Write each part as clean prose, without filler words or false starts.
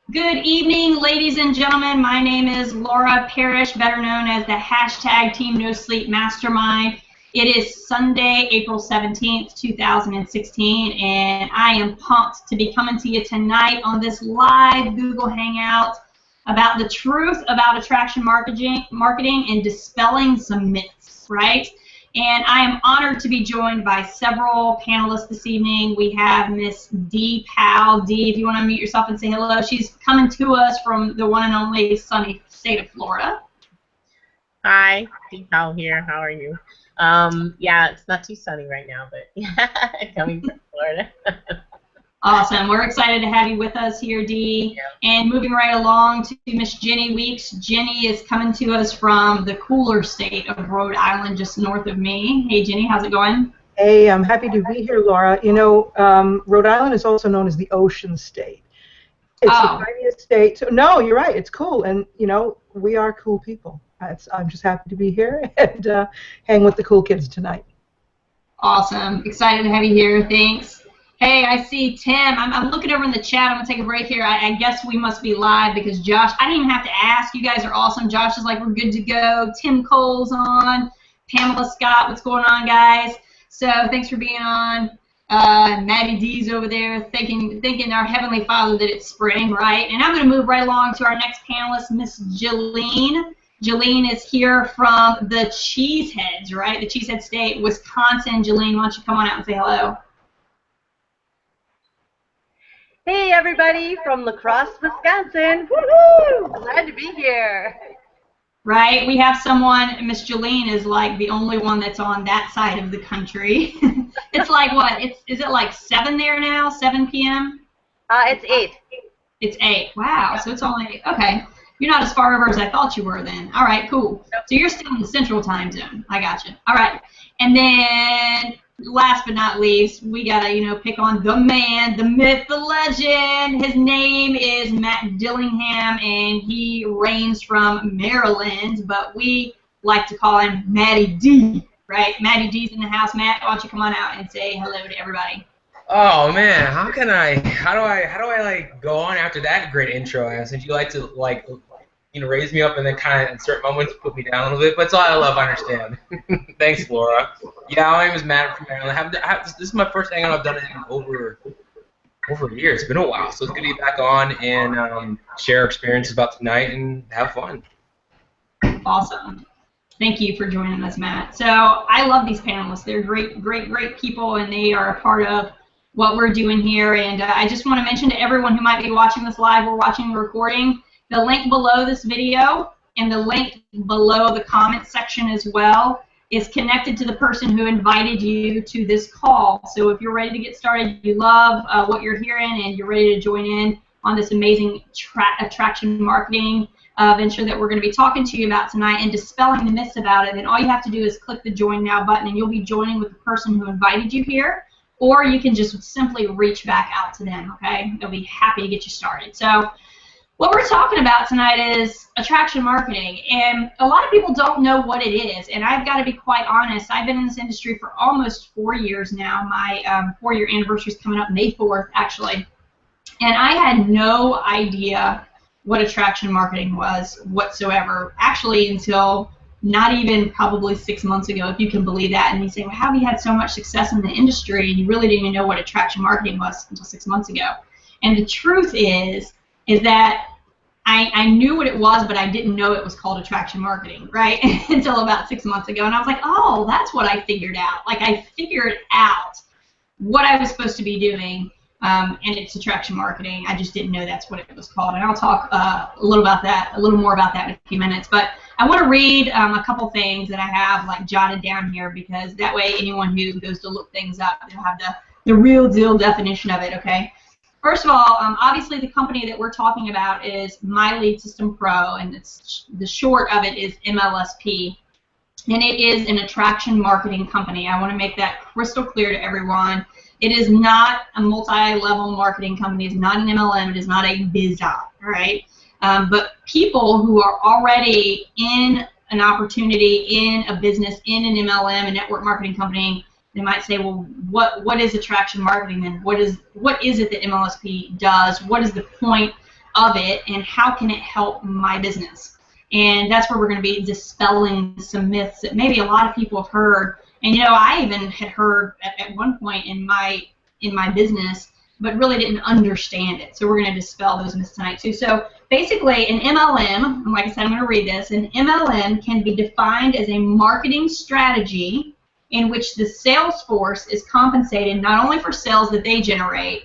Good evening, ladies and gentlemen. My name is Laura Parrish, better known as the hashtag Team No Sleep Mastermind. It is Sunday, April 17th, 2016, and I am pumped to be coming to you tonight on this live Google Hangout about the truth about attraction marketing and dispelling some myths, right? And I am honored to be joined by several panelists this evening. We have Miss Dee Powell. Dee, if you want to unmute yourself and say hello. She's coming to us from the one and only sunny state of Florida. Hi, Dee Powell here. How are you? Yeah, it's not too sunny right now, but yeah, coming from Florida. Awesome. We're excited to have you with us here, Dee. Yeah. And moving right along to Miss Jenny Weeks. Jenny is coming to us from the cooler state of Rhode Island, just north of me. Hey, Jenny, how's it going? Hey, I'm happy to be here, Laura. You know, Rhode Island is also known as the Ocean State. It's the tiniest state. So, no, you're right. It's cool. And, you know, we are cool people. I'm just happy to be here and hang with the cool kids tonight. Awesome. Excited to have you here. Thanks. Hey, I see Tim. I'm looking over in the chat. I'm going to take a break here. I guess we must be live because Josh, I didn't even have to ask. You guys are awesome. Josh is like, we're good to go. Tim Cole's on. Pamela Scott, what's going on, guys? So thanks for being on. Maddie D's over there thinking our Heavenly Father that it's spring, right? And I'm going to move right along to our next panelist, Miss Jolene. Jolene is here from the Cheeseheads, right? The Cheesehead State, Wisconsin. Jolene, why don't you come on out and say hello? Hey everybody from La Crosse, Wisconsin. Woohoo! Glad to be here. Right, we have someone, Miss Jolene is like the only one that's on that side of the country. It's like what? Is it like 7 there now? 7 p.m.? It's 8. It's 8. Wow. So it's only okay. You're not as far over as I thought you were then. All right, cool. So you're still in the Central Time Zone. I got you. All right, and then last but not least, we gotta pick on the man, the myth, the legend. His name is Matt Dillingham, and he reigns from Maryland, but we like to call him Matty D. Right? Matty D's in the house. Matt, why don't you come on out and say hello to everybody? Oh man, how do I like go on after that great intro? Since you like to raise me up and then kind of in certain moments put me down a little bit, but it's all I love. I understand. Thanks, Laura. Yeah, my name is Matt from Maryland. This is my first hangout I've done it in over a year. It's been a while, so it's good to be back on and share experiences about tonight and have fun. Awesome. Thank you for joining us, Matt. So I love these panelists. They're great people, and they are a part of what we're doing here. And I just want to mention to everyone who might be watching this live or watching the recording, the link below this video and the link below the comment section as well is connected to the person who invited you to this call. So if you're ready to get started, you love what you're hearing, and you're ready to join in on this amazing attraction marketing venture that we're going to be talking to you about tonight and dispelling the myths about it, then all you have to do is click the Join Now button, and you'll be joining with the person who invited you here, or you can just simply reach back out to them, okay? They'll be happy to get you started. So what we're talking about tonight is attraction marketing, and a lot of people don't know what it is, and I've got to be quite honest. I've been in this industry for almost 4 years now. My 4-year anniversary is coming up May 4th, actually, and I had no idea what attraction marketing was whatsoever, actually until not even probably 6 months ago, if you can believe that. And you say, well, how have you had so much success in the industry and you really didn't even know what attraction marketing was until 6 months ago? And the truth is that I knew what it was, but I didn't know it was called attraction marketing, right? Until about 6 months ago. And I was like, oh, that's what I figured out. Like, I figured out what I was supposed to be doing, and it's attraction marketing. I just didn't know that's what it was called. And I'll talk a little more about that in a few minutes. But I want to read a couple things that I have like jotted down here, because that way anyone who goes to look things up, they'll have the real deal definition of it, okay? First of all, obviously the company that we're talking about is My Lead System Pro, and the short of it is MLSP, and it is an attraction marketing company. I want to make that crystal clear to everyone. It is not a multi-level marketing company. It's not an MLM. It is not a biz op, all right? But people who are already in an opportunity, in a business, in an MLM, a network marketing company, they might say, well, what is attraction marketing then? What is it that MLSP does? What is the point of it and how can it help my business? And that's where we're going to be dispelling some myths that maybe a lot of people have heard. And I even had heard at one point in my business, but really didn't understand it. So we're going to dispel those myths tonight too. So basically, an MLM, and like I said, I'm going to read this. An MLM can be defined as a marketing strategy in which the sales force is compensated not only for sales that they generate,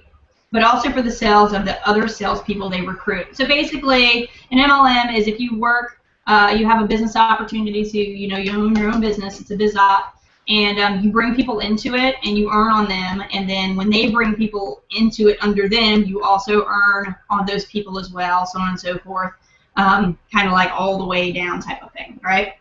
but also for the sales of the other salespeople they recruit. So basically, an MLM is if you work, you have a business opportunity to, you own your own business. It's a biz op. And you bring people into it, and you earn on them. And then when they bring people into it under them, you also earn on those people as well, so on and so forth, kind of like all the way down type of thing, right?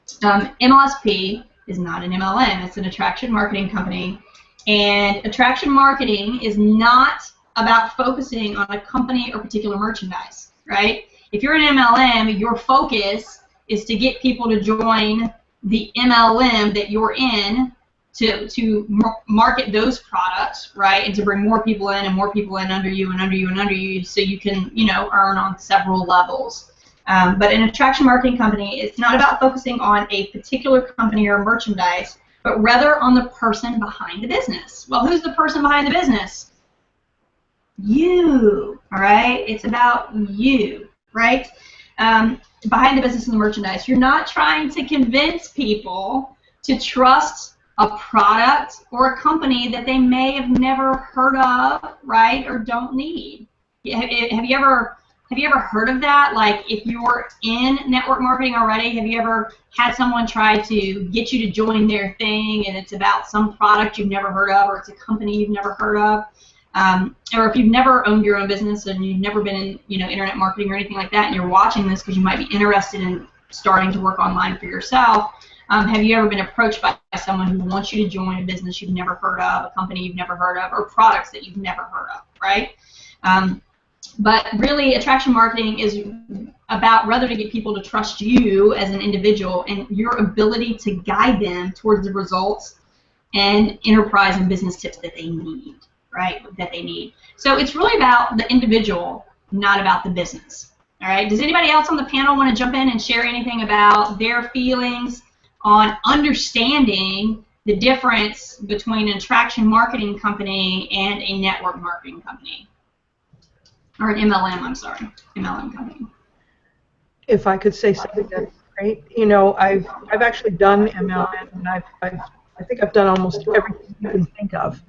MLSP is not an MLM. It's an attraction marketing company. And attraction marketing is not about focusing on a company or particular merchandise, right? If you're an MLM, your focus is to get people to join the MLM that you're in to market those products, right, and to bring more people in and more people in under you and under you and under you, so you can, earn on several levels. But an attraction marketing company, it's not about focusing on a particular company or merchandise, but rather on the person behind the business. Well, who's the person behind the business? You, all right? It's about you, right? Behind the business and the merchandise. You're not trying to convince people to trust a product or a company that they may have never heard of, right, or don't need. Have you ever heard of that? Like, if you're in network marketing already, have you ever had someone try to get you to join their thing, and it's about some product you've never heard of, or it's a company you've never heard of? Or if you've never owned your own business and you've never been in, internet marketing or anything like that, and you're watching this because you might be interested in starting to work online for yourself, have you ever been approached by someone who wants you to join a business you've never heard of, a company you've never heard of, or products that you've never heard of, right? But really, attraction marketing is about rather to get people to trust you as an individual and your ability to guide them towards the results and enterprise and business tips that they need. Right, that they need. So it's really about the individual, not about the business. All right. Does anybody else on the panel want to jump in and share anything about their feelings on understanding the difference between an attraction marketing company and a network marketing company, or an MLM? I'm sorry, MLM company. If I could say something that's great, I've actually done MLM, and I think I've done almost everything you can think of.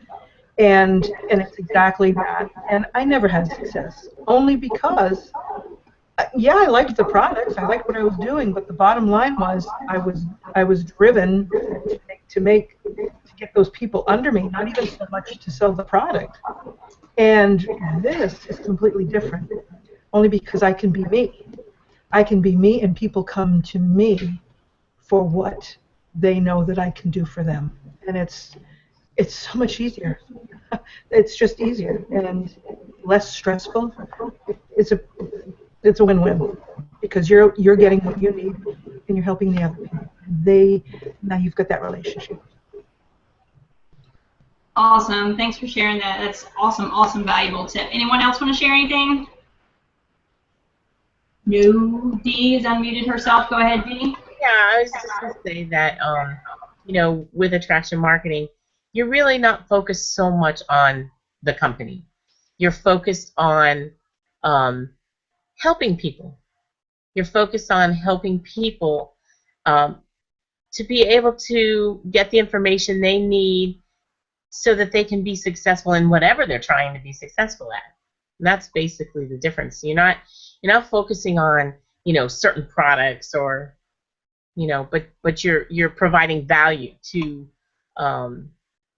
And it's exactly that. And I never had success, only because, yeah, I liked the products, I liked what I was doing, but the bottom line was I was driven to get those people under me, not even so much to sell the product. And this is completely different, only because I can be me. I can be me, and people come to me for what they know that I can do for them. And it's so much easier. It's just easier and less stressful. It's a win-win, because you're getting what you need and you're helping the other people. Now you've got that relationship. Awesome. Thanks for sharing that. That's awesome, valuable tip. Anyone else want to share anything? No. Dee has unmuted herself. Go ahead, Dee. Yeah, I was just going to say that, with attraction marketing, you're really not focused so much on the company. You're focused on helping people. You're focused on helping people to be able to get the information they need so that they can be successful in whatever they're trying to be successful at. And that's basically the difference. You're not focusing on certain products or but you're providing value to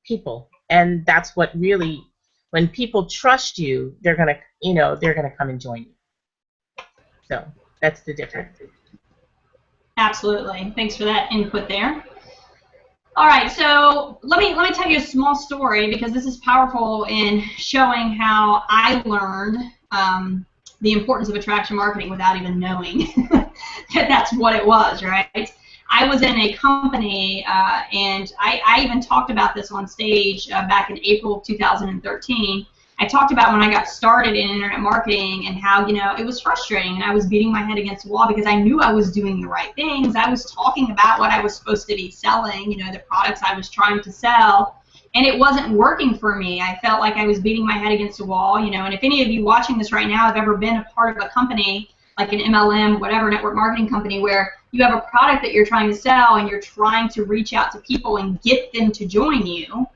people, and that's what really, when people trust you, they're gonna come and join you. So that's the difference. Absolutely. Thanks for that input there. All right, so let me tell you a small story, because this is powerful in showing how I learned the importance of attraction marketing without even knowing that that's what it was, right? I was in a company, and I even talked about this on stage back in April of 2013. I talked about when I got started in internet marketing and how, you know, it was frustrating and I was beating my head against the wall because I knew I was doing the right things. I was talking about what I was supposed to be selling, you know, the products I was trying to sell, and it wasn't working for me. I felt like I was beating my head against the wall, you know, and if any of you watching this right now have ever been a part of a company, like an MLM, whatever, network marketing company, where you have a product that you're trying to sell and you're trying to reach out to people and get them to join you,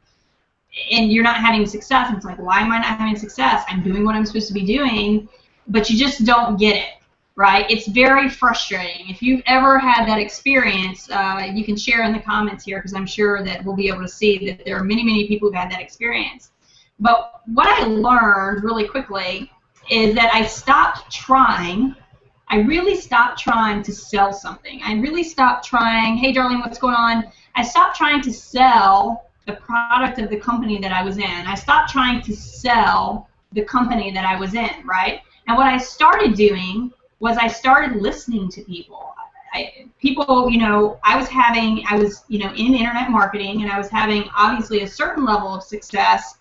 and you're not having success, and it's like, why am I not having success? I'm doing what I'm supposed to be doing, but you just don't get it, right? It's very frustrating. If you've ever had that experience, you can share in the comments here, because I'm sure that we'll be able to see that there are many, many people who've had that experience. But what I learned really quickly is that I stopped trying. I really stopped trying to sell something. I really stopped trying, hey, Darlene, what's going on? I stopped trying to sell the product of the company that I was in. I stopped trying to sell the company that I was in, right? And what I started doing was I started listening to people. People, you know, I was, you know, in internet marketing, and I was having obviously a certain level of success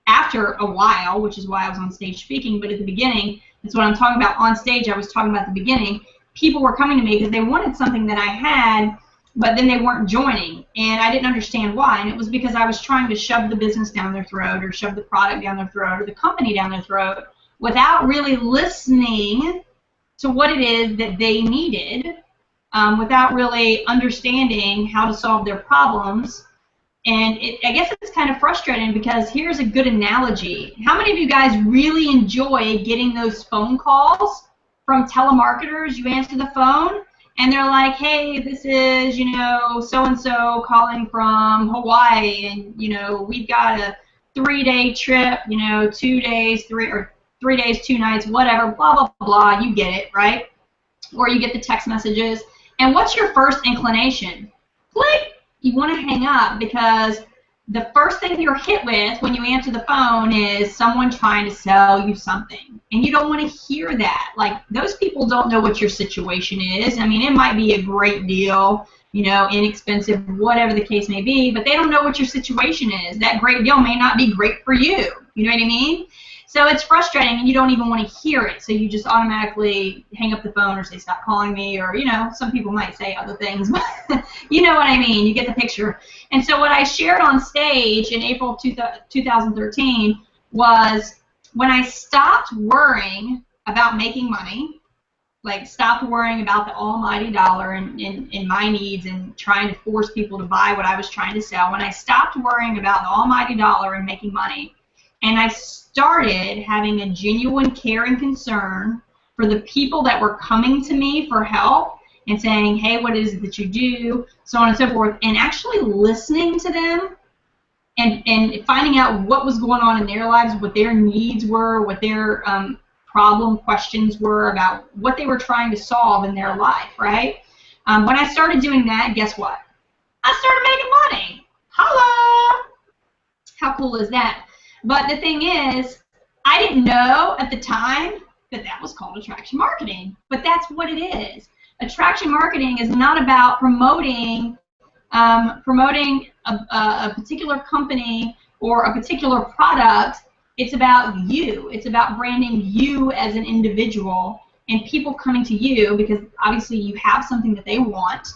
after a while, which is why I was on stage speaking. But at the beginning, that's what I'm talking about. On stage, I was talking about the beginning. People were coming to me because they wanted something that I had, but then they weren't joining, and I didn't understand why. And it was because I was trying to shove the business down their throat, or shove the product down their throat, or the company down their throat, without really listening to what it is that they needed, without really understanding how to solve their problems. And I guess it's kind of frustrating, because here's a good analogy. How many of you guys really enjoy getting those phone calls from telemarketers? You answer the phone, and they're like, hey, this is, you know, so-and-so calling from Hawaii, and, you know, we've got a 3-day trip, you know, 2 days, 3 days, 2 nights, whatever, blah, blah, blah, you get it, right? Or you get the text messages, and what's your first inclination? Click! You want to hang up, because the first thing you're hit with when you answer the phone is someone trying to sell you something. And you don't want to hear that. Like, those people don't know what your situation is. I mean, it might be a great deal, you know, inexpensive, whatever the case may be, but they don't know what your situation is. That great deal may not be great for you. You know what I mean? So it's frustrating, and you don't even want to hear it. So you just automatically hang up the phone, or say, stop calling me, or, you know, some people might say other things, but you know what I mean. You get the picture. And so what I shared on stage in April 2013 was, when I stopped worrying about making money, like stopped worrying about the almighty dollar and my needs and trying to force people to buy what I was trying to sell, when I stopped worrying about the almighty dollar and making money, and I started having a genuine care and concern for the people that were coming to me for help and saying, hey, what is it that you do, so on and so forth, and actually listening to them and finding out what was going on in their lives, what their needs were, what their problem questions were about what they were trying to solve in their life, right? When I started doing that, guess what? I started making money. Holla! How cool is that? But the thing is, I didn't know at the time that that was called attraction marketing, but that's what it is. Attraction marketing is not about promoting a particular company or a particular product. It's about you. It's about branding you as an individual and people coming to you because obviously you have something that they want,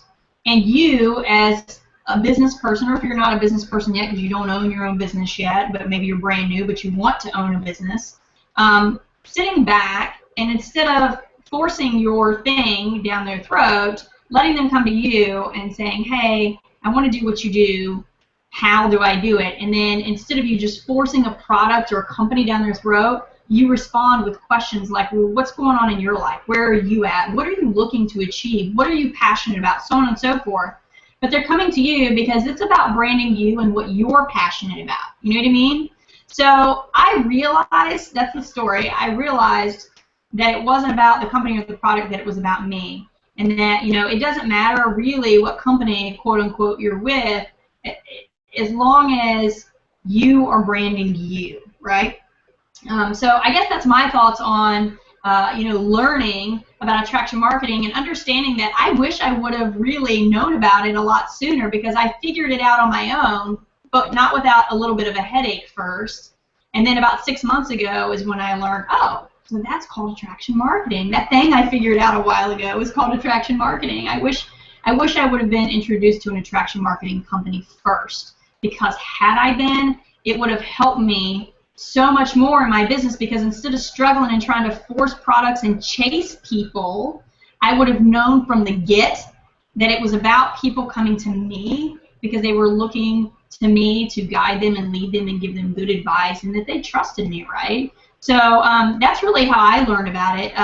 and you as a business person, or if you're not a business person yet because you don't own your own business yet, but maybe you're brand new but you want to own a business, sitting back and instead of forcing your thing down their throat, letting them come to you and saying, hey, I want to do what you do, how do I do it? And then instead of you just forcing a product or a company down their throat, you respond with questions like, well, what's going on in your life? Where are you at? What are you looking to achieve? What are you passionate about? So on and so forth. But they're coming to you because it's about branding you and what you're passionate about. You know what I mean? So I realized, that's the story, I realized that it wasn't about the company or the product, that it was about me. And that, you know, it doesn't matter really what company, quote unquote, you're with, as long as you are branding you, right? So I guess that's my thoughts on, you know, learning about attraction marketing and understanding that I wish I would have really known about it a lot sooner because I figured it out on my own, but not without a little bit of a headache first. And then about 6 months ago is when I learned, oh, so that's called attraction marketing. That thing I figured out a while ago was called attraction marketing. I wish I would have been introduced to an attraction marketing company first, because had I been, it would have helped me so much more in my business, because instead of struggling and trying to force products and chase people, I would have known from the get that it was about people coming to me because they were looking to me to guide them and lead them and give them good advice, and that they trusted me, right? So that's really how I learned about it.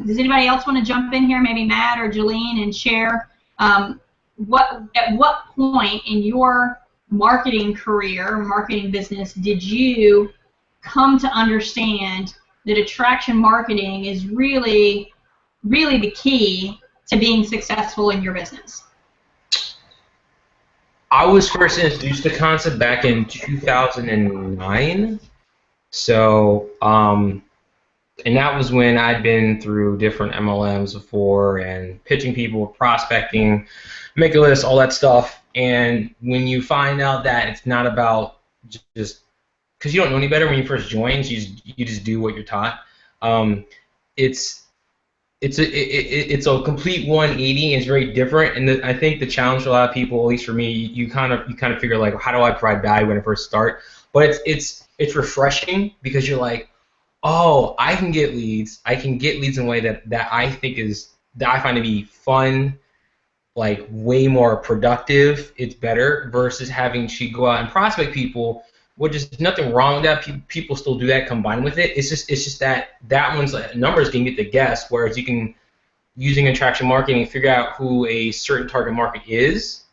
Does anybody else want to jump in here, maybe Matt or Jolene, and share at what point in your marketing career, marketing business, did you come to understand that attraction marketing is really, really the key to being successful in your business? I was first introduced to the concept back in 2009. So, and that was when I'd been through different MLMs before and pitching people, prospecting, make a list, all that stuff. And when you find out that it's not about just because you don't know any better when you first join, so you just do what you're taught. It's a complete 180, and it's very different. And I think the challenge for a lot of people, at least for me, you kind of figure like, how do I provide value when I first start? But it's refreshing because you're like, oh, I can get leads. I can get leads in a way that I find to be fun, like way more productive. It's better versus having to go out and prospect people. Which is nothing wrong with that. People still do that combined with it. It's just that one's numbers can get the guess, whereas you can, using attraction marketing, figure out who a certain target market is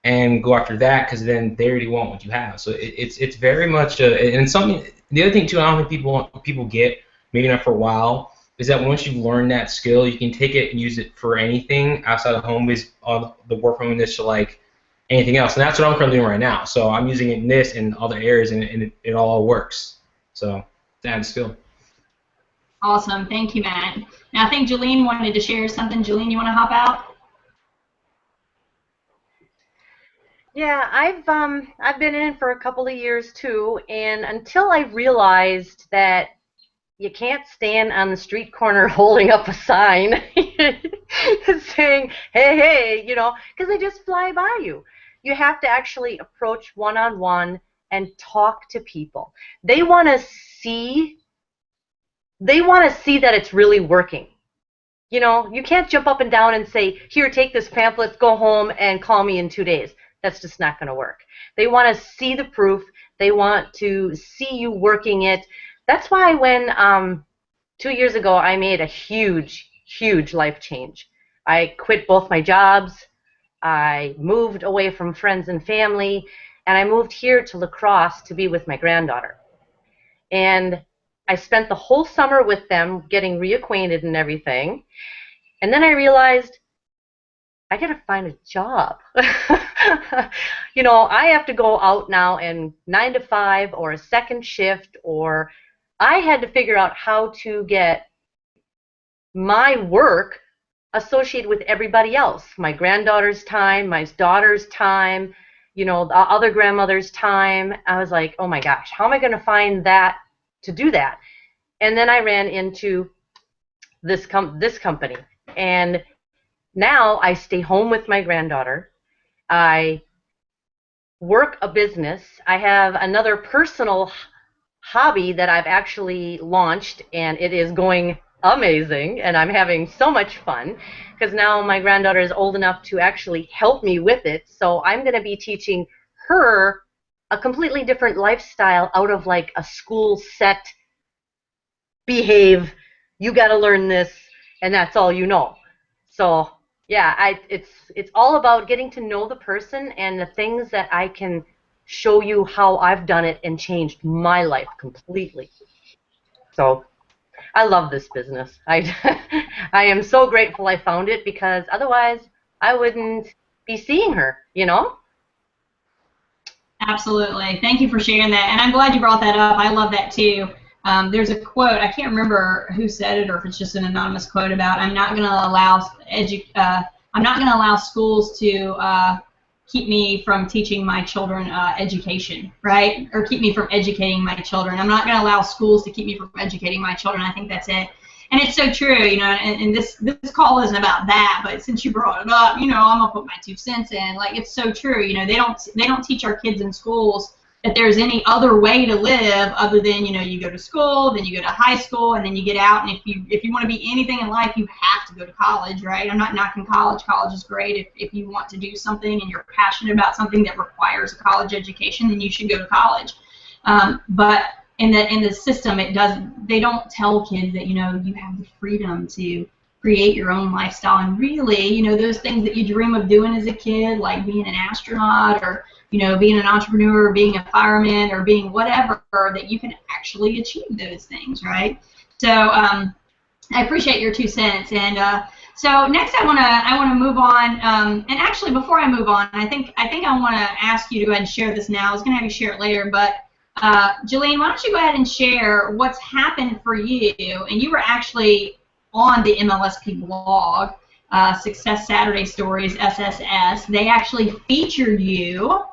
and go after that, because then they already want what you have. So it's very much and something. The other thing too, I don't think people get, maybe not for a while, is that once you've learned that skill, you can take it and use it for anything outside of home base, on the work from this to like anything else. And that's what I'm currently doing right now. So I'm using it in this and other areas, and it all works. So that's skill. Awesome. Thank you, Matt. Now I think Jolene wanted to share something. Jolene, you want to hop out? Yeah, I've been in for a couple of years too, and until I realized that you can't stand on the street corner holding up a sign saying, hey, hey, you know, because they just fly by you. You have to actually approach one-on-one and talk to people. They want to see that it's really working. You know, you can't jump up and down and say, here, take this pamphlet, go home, and call me in 2 days. That's just not going to work. They want to see the proof. They want to see you working it. That's why when 2 years ago I made a huge, huge life change. I quit both my jobs. I moved away from friends and family, and I moved here to La Crosse to be with my granddaughter. And I spent the whole summer with them getting reacquainted and everything. And then I realized I got to find a job. You know, I have to go out now and 9 to 5 or a second shift, or I had to figure out how to get my work associated with everybody else. My granddaughter's time, my daughter's time, you know, the other grandmother's time. I was like, oh my gosh, how am I going to find that to do that? And then I ran into this company, and now I stay home with my granddaughter. I work a business. I have another personal hobby that I've actually launched, and it is going amazing, and I'm having so much fun because now my granddaughter is old enough to actually help me with it. So I'm going to be teaching her a completely different lifestyle out of like a school set, behave, you got to learn this, and that's all you know. So yeah, it's all about getting to know the person and the things that I can show you how I've done it and changed my life completely. So I love this business. I am so grateful I found it, because otherwise I wouldn't be seeing her, you know? Absolutely. Thank you for sharing that, and I'm glad you brought that up. I love that too. There's a quote, I can't remember who said it or if it's just an anonymous quote about I'm not going to allow schools to keep me from teaching my children education, right? Or keep me from educating my children. I'm not going to allow schools to keep me from educating my children. I think that's it. And it's so true, you know, and this call isn't about that, but since you brought it up, you know, I'm gonna put my 2 cents in. Like, it's so true, you know, they don't teach our kids in schools that there's any other way to live other than, you know, you go to school, then you go to high school, and then you get out, and if you want to be anything in life, you have to go to college, right? I'm not knocking college. College is great. If you want to do something and you're passionate about something that requires a college education, then you should go to college. But in the system, they don't tell kids that, you know, you have the freedom to create your own lifestyle, and really, you know, those things that you dream of doing as a kid, like being an astronaut, or, you know, being an entrepreneur, or being a fireman, or being whatever, that you can actually achieve those things, right? So I appreciate your 2 cents. And so next I wanna move on. And actually, before I move on, I think I want to ask you to go ahead and share this now. I was gonna have you share it later, but Jillian, why don't you go ahead and share what's happened for you? And you were actually on the MLSP blog, Success Saturday Stories, SSS. They actually featured you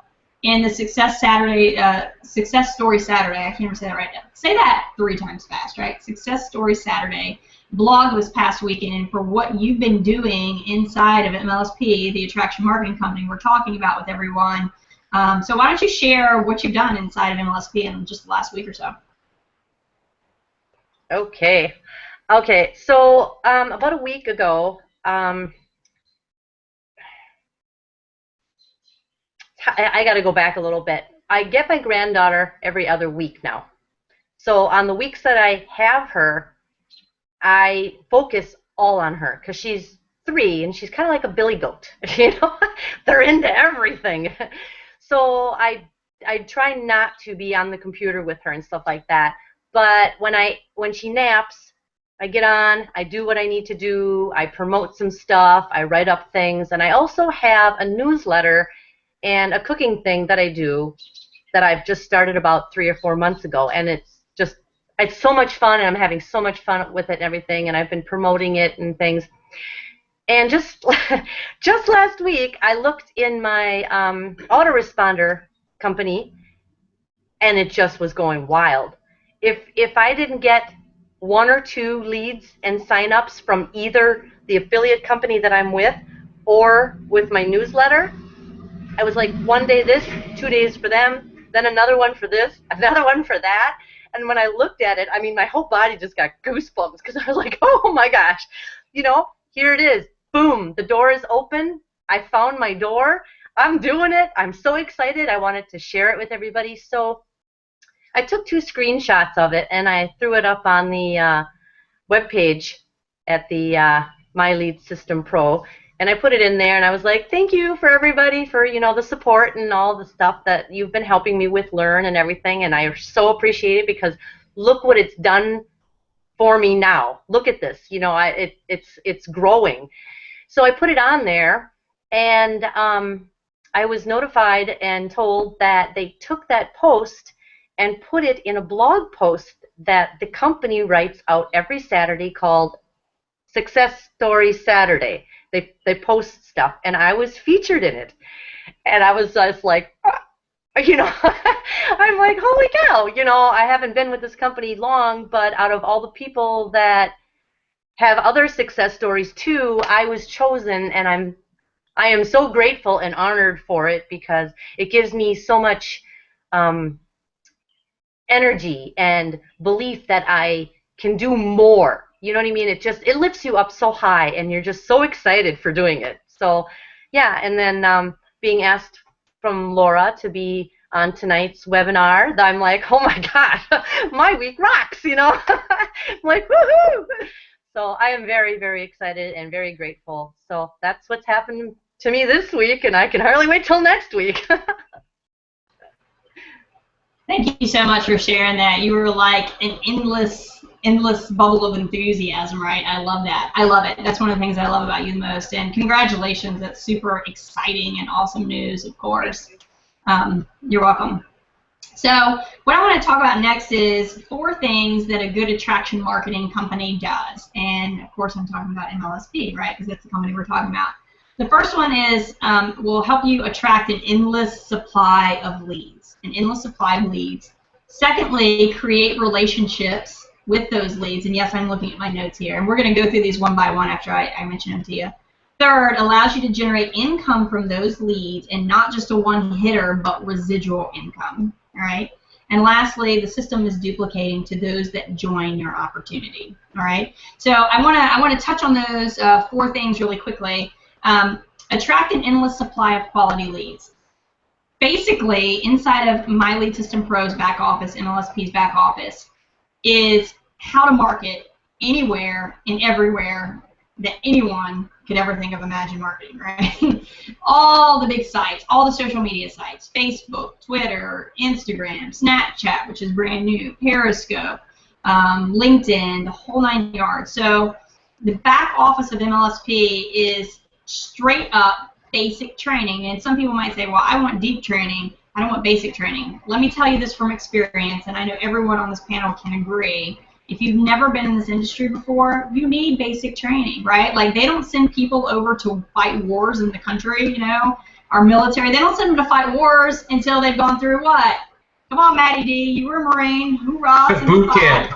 in the Success Story Saturday. I can't even say that right now. Say that 3 times fast, right? Success Story Saturday blog this past weekend for what you've been doing inside of MLSP, the attraction marketing company we're talking about with everyone. So why don't you share what you've done inside of MLSP in just the last week or so? Okay. So about a week ago, I got to go back a little bit. I get my granddaughter every other week now. So on the weeks that I have her, I focus all on her because she's 3 and she's kind of like a billy goat. You know, they're into everything. So I try not to be on the computer with her and stuff like that. But when she naps, I get on, I do what I need to do, I promote some stuff, I write up things, and I also have a newsletter and a cooking thing that I do that I've just started about 3 or 4 months ago, and it's so much fun, and I'm having so much fun with it and everything, and I've been promoting it and things. And just last week, I looked in my autoresponder company, and it just was going wild. If I didn't get 1 or 2 leads and sign-ups from either the affiliate company that I'm with or with my newsletter, I was like, 1 day this, 2 days for them, then another one for this, another one for that. And when I looked at it, I mean, my whole body just got goosebumps because I was like, oh my gosh, you know, here it is. Boom, the door is open. I found my door. I'm doing it. I'm so excited. I wanted to share it with everybody. So I took 2 screenshots of it and I threw it up on the webpage at the My Lead System Pro. And I put it in there and I was like, thank you for everybody for, you know, the support and all the stuff that you've been helping me with learn and everything. And I so appreciate it because look what it's done for me now. Look at this. You know, it's growing. So I put it on there, and I was notified and told that they took that post and put it in a blog post that the company writes out every Saturday called Success Story Saturday. They post stuff, and I was featured in it. And I was just like, you know, I'm like, holy cow, you know, I haven't been with this company long, but out of all the people that have other success stories too, I was chosen, and I am so grateful and honored for it because it gives me so much energy and belief that I can do more. You know what I mean? It lifts you up so high, and you're just so excited for doing it. So, yeah, and then being asked from Laura to be on tonight's webinar, I'm like, oh my God, my week rocks, you know? I'm like, woohoo! So I am very, very excited and very grateful. So that's what's happened to me this week, and I can hardly wait till next week. Thank you so much for sharing that. You were like an endless bubble of enthusiasm, right? I love that. I love it. That's one of the things I love about you the most. And congratulations. That's super exciting and awesome news, of course. You're welcome. So what I want to talk about next is 4 things that a good attraction marketing company does. And, of course, I'm talking about MLSP, right, because that's the company we're talking about. The first one is will help you attract an endless supply of leads. An endless supply of leads. Secondly, create relationships with those leads. And yes, I'm looking at my notes here. And we're going to go through these one by one after I mention them to you. Third, allows you to generate income from those leads, and not just a one-hitter, but residual income. All right. And lastly, the system is duplicating to those that join your opportunity. All right. So I want to touch on those 4 things really quickly. Attract an endless supply of quality leads. Basically, inside of My Lead System Pro's back office, MLSP's back office, is how to market anywhere and everywhere that anyone could ever think of imagine marketing, right? All the big sites, all the social media sites, Facebook, Twitter, Instagram, Snapchat, which is brand new, Periscope, LinkedIn, the whole 9 yards. So the back office of MLSP is straight up basic training. And some people might say, well, I want deep training. I don't want basic training. Let me tell you this from experience, and I know everyone on this panel can agree. If you've never been in this industry before, you need basic training, right? Like, they don't send people over to fight wars in the country, you know, our military. They don't send them to fight wars until they've gone through what? Come on, Maddie D, you were a Marine. Hoorah. Boot camp.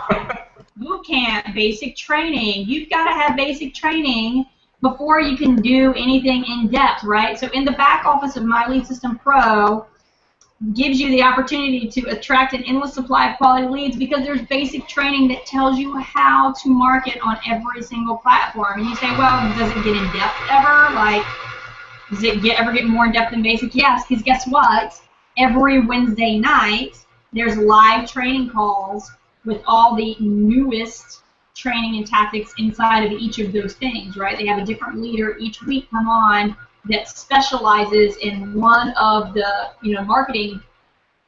Boot camp, basic training. You've got to have basic training before you can do anything in depth, right? So in the back office of My Lead System Pro, gives you the opportunity to attract an endless supply of quality leads, because there's basic training that tells you how to market on every single platform. And you say, well, does it get in depth ever? Like, does it ever get more in depth than basic? Yes, because guess what? Every Wednesday night, there's live training calls with all the newest training and tactics inside of each of those things, right? They have a different leader each week come on that specializes in one of the marketing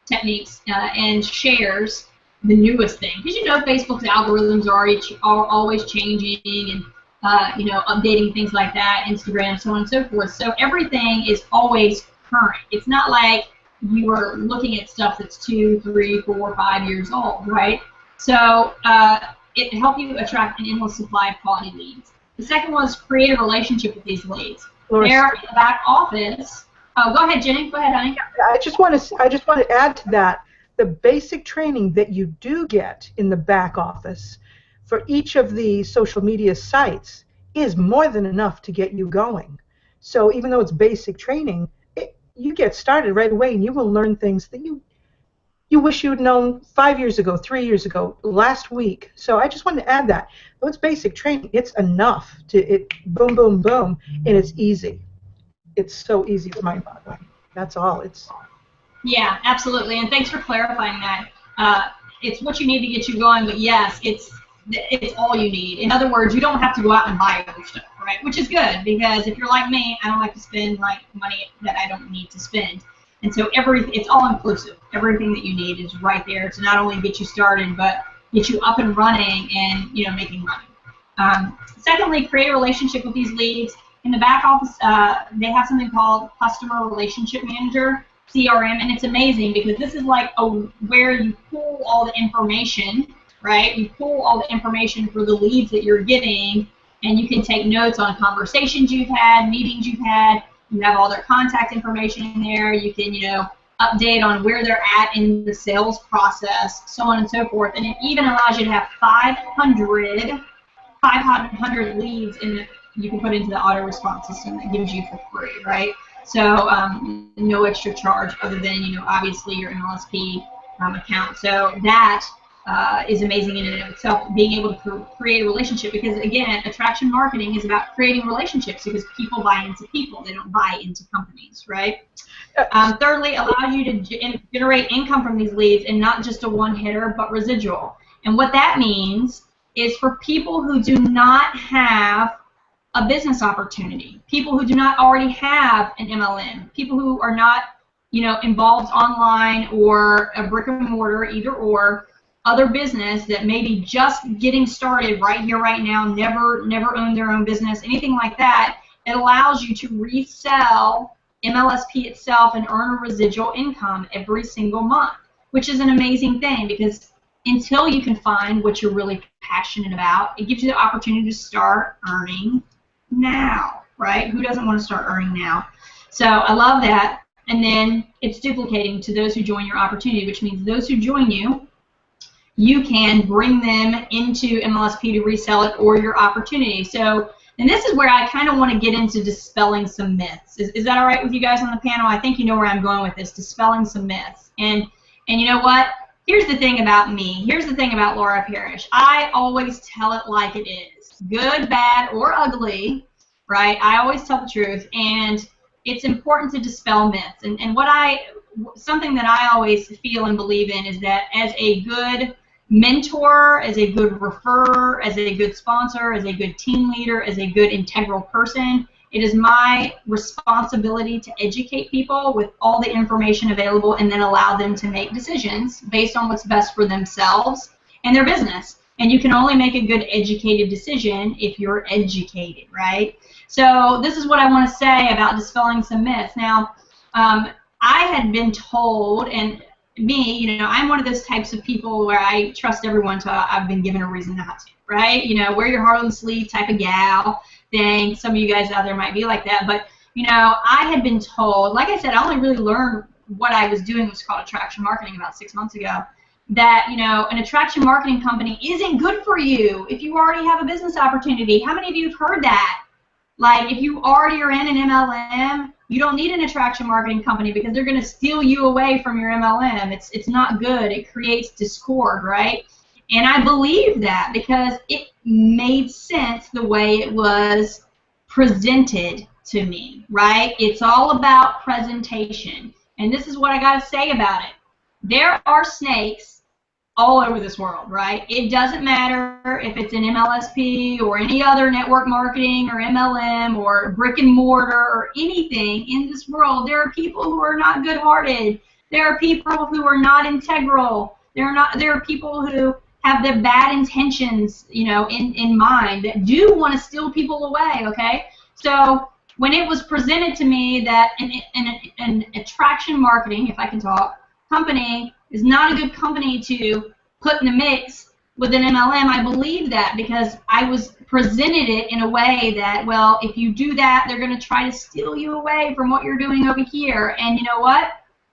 techniques and shares the newest thing. Because Facebook's algorithms are always changing and updating things like that, Instagram, so on and so forth. So everything is always current. It's not like you were looking at stuff that's 2, 3, 4, 5 years old, right? So it helps you attract an endless supply of quality leads. The second one is create a relationship with these leads. They're in the back office. Oh, go ahead, Jenny. Go ahead, honey. I just want to add to that, the basic training that you do get in the back office for each of the social media sites is more than enough to get you going. So even though it's basic training, you get started right away, and you will learn things that you wish you had known 5 years ago, 3 years ago, last week. So I just wanted to add that. Though it's basic training, it's enough to boom, boom, boom, and it's easy. It's so easy. It's mind-boggling. That's all. Yeah, absolutely, and thanks for clarifying that. It's what you need to get you going, but yes, it's all you need. In other words, you don't have to go out and buy other stuff, right? Which is good, because if you're like me, I don't like to spend money that I don't need to spend. And so it's all inclusive. Everything that you need is right there to not only get you started, but get you up and running and making money. Secondly, create a relationship with these leads. In the back office, they have something called Customer Relationship Manager, CRM, and it's amazing because this is like where you pull all the information, right? You pull all the information for the leads that you're getting, and you can take notes on conversations you've had, meetings you've had. You have all their contact information in there. You can, update on where they're at in the sales process, so on and so forth. And it even allows you to have 500 leads you can put into the auto response system that gives you for free, right? So no extra charge other than, obviously your MLSP account. So that is amazing in and of itself, being able to create a relationship, because again, attraction marketing is about creating relationships, because people buy into people, they don't buy into companies, right? Thirdly, allow you to generate income from these leads, and not just a one-hitter, but residual. And what that means is for people who do not have a business opportunity, people who do not already have an MLM, people who are not, involved online or a brick and mortar, either or, other business that may be just getting started right here, right now, never owned their own business, anything like that. It allows you to resell MLSP itself and earn a residual income every single month, which is an amazing thing, because until you can find what you're really passionate about, it gives you the opportunity to start earning now, right? Who doesn't want to start earning now? So I love that. And then it's duplicating to those who join your opportunity, which means those who join you, you can bring them into MLSP to resell it or your opportunity. So, and this is where I kind of want to get into dispelling some myths. Is that all right with you guys on the panel? I think you know where I'm going with this, dispelling some myths. And you know what? Here's the thing about me. Here's the thing about Laura Parrish. I always tell it like it is. Good, bad, or ugly, right? I always tell the truth. And it's important to dispel myths. And something that I always feel and believe in is that as a good mentor, as a good referrer, as a good sponsor, as a good team leader, as a good integral person, it is my responsibility to educate people with all the information available and then allow them to make decisions based on what's best for themselves and their business. And you can only make a good educated decision if you're educated, right? So this is what I want to say about dispelling some myths. Now, I had been told, and me, you know, I'm one of those types of people where I trust everyone until I've been given a reason not to, right? You know, wear your heart on the sleeve type of gal thing. Some of you guys out there might be like that, but, you know, I had been told, like I said, I only really learned what I was doing was called attraction marketing about 6 months ago, that, you know, an attraction marketing company isn't good for you if you already have a business opportunity. How many of you have heard that? Like, if you already are in an MLM, you don't need an attraction marketing company because they're going to steal you away from your MLM. It's not good. It creates discord, right? And I believe that because it made sense the way it was presented to me, right? It's all about presentation. And this is what I got to say about it. There are snakes all over this world, right? It doesn't matter if it's an MLSP or any other network marketing or MLM or brick and mortar or anything in this world. There are people who are not good-hearted. There are people who are not integral. There are people who have their bad intentions, you know, in mind that do want to steal people away, okay? So when it was presented to me that an attraction marketing, if I can talk, company is not a good company to put in the mix with an MLM, I believe that because I was presented it in a way that, well, if you do that, they're going to try to steal you away from what you're doing over here. And you know what?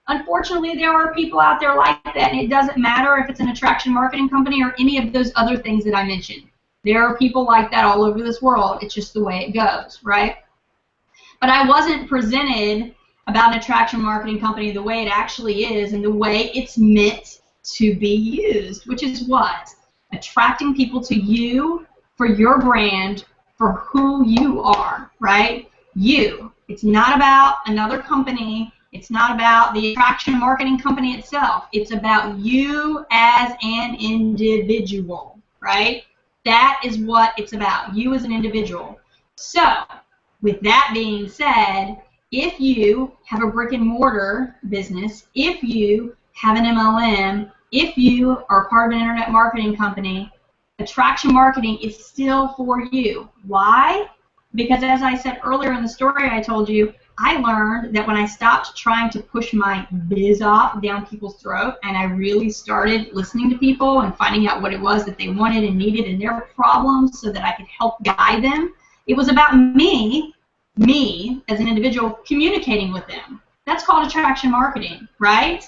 Unfortunately, there are people out there like that, and it doesn't matter if it's an attraction marketing company or any of those other things that I mentioned. There are people like that all over this world. It's just the way it goes, right? But I wasn't presented about an attraction marketing company the way it actually is and the way it's meant to be used, which is what? Attracting people to you for your brand, for who you are, right? You. It's not about another company. It's not about the attraction marketing company itself. It's about you as an individual, right? That is what it's about, you as an individual. So, with that being said, if you have a brick and mortar business, if you have an MLM, if you are part of an internet marketing company, attraction marketing is still for you. Why? Because as I said earlier in the story I told you, I learned that when I stopped trying to push my biz off down people's throat and I really started listening to people and finding out what it was that they wanted and needed and their problems so that I could help guide them, it was about me as an individual communicating with them. That's called attraction marketing, right?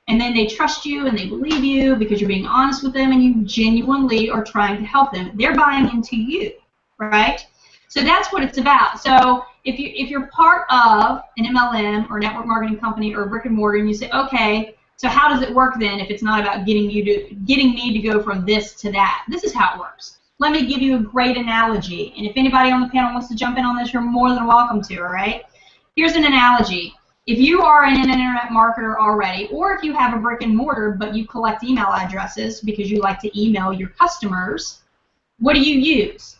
And then they trust you and they believe you because you're being honest with them and you genuinely are trying to help them. They're buying into you, right? So that's what it's about. So if you're part of an MLM or network marketing company or a brick and mortar and you say, okay, so how does it work then if it's not about getting me to go from this to that? This is how it works. Let me give you a great analogy. And if anybody on the panel wants to jump in on this, you're more than welcome to, all right? Here's an analogy. If you are an internet marketer already, or if you have a brick and mortar but you collect email addresses because you like to email your customers, what do you use?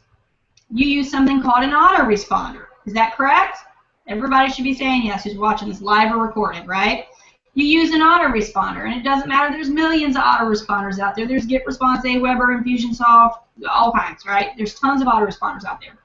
You use something called an autoresponder. Is that correct? Everybody should be saying yes who's watching this live or recorded, right? You use an autoresponder, and it doesn't matter. There's millions of autoresponders out there. There's GetResponse, Aweber, Infusionsoft, all kinds, right? There's tons of autoresponders out there.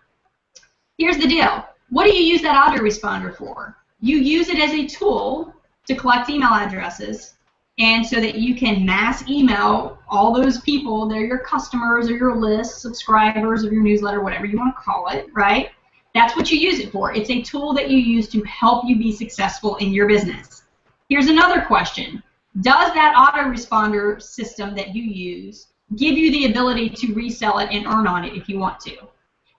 Here's the deal. What do you use that autoresponder for? You use it as a tool to collect email addresses, and so that you can mass email all those people. They're your customers or your list, subscribers of your newsletter, whatever you want to call it, right? That's what you use it for. It's a tool that you use to help you be successful in your business. Here's another question. Does that autoresponder system that you use give you the ability to resell it and earn on it if you want to?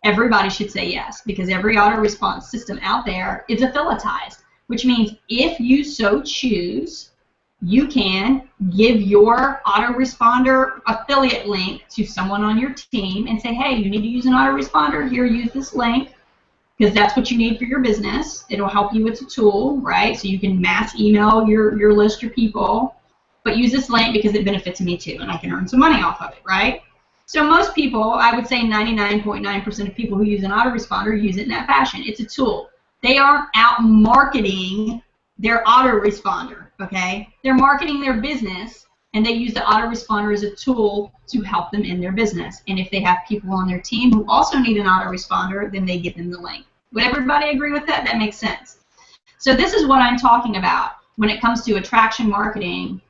Everybody should say yes, because every auto-response system out there is affiliatized, which means if you so choose, you can give your autoresponder affiliate link to someone on your team and say, hey, you need to use an autoresponder, here, use this link, because that's what you need for your business. It'll help you. It's a tool, right? So you can mass email your list, your people, but use this link because it benefits me too, and I can earn some money off of it, right? So most people, I would say 99.9% of people who use an autoresponder use it in that fashion. It's a tool. They aren't out marketing their autoresponder, okay? They're marketing their business, and they use the autoresponder as a tool to help them in their business. And if they have people on their team who also need an autoresponder, then they give them the link. Would everybody agree with that? That makes sense. So this is what I'm talking about when it comes to attraction marketing.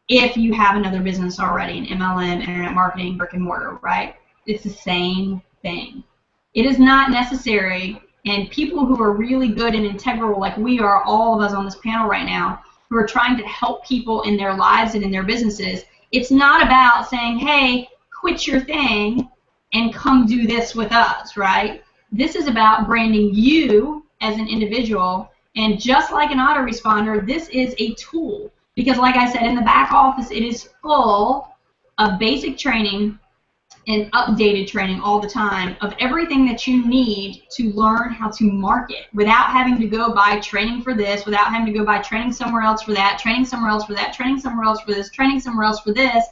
If you have another business already, an MLM, internet marketing, brick and mortar, right? It's the same thing. It is not necessary, and people who are really good and integral, like we are, all of us on this panel right now, who are trying to help people in their lives and in their businesses, it's not about saying, hey, quit your thing and come do this with us, right? This is about branding you as an individual, and just like an autoresponder, this is a tool. Because like I said, in the back office, it is full of basic training and updated training all the time of everything that you need to learn how to market without having to go buy training for this, without having to go buy training somewhere else for that, training somewhere else for that, training somewhere else for this, training somewhere else for this.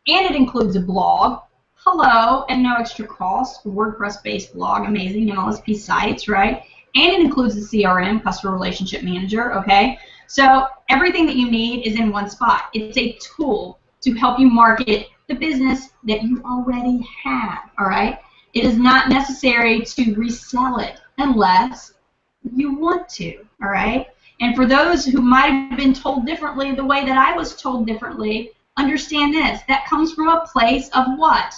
And it includes a blog, hello, at no extra cost, a WordPress-based blog, amazing, and LSP sites, right? And it includes the CRM, Customer Relationship Manager, okay? So everything that you need is in one spot. It's a tool to help you market the business that you already have, all right? It is not necessary to resell it unless you want to, all right? And for those who might have been told differently the way that I was told differently, understand this. That comes from a place of what?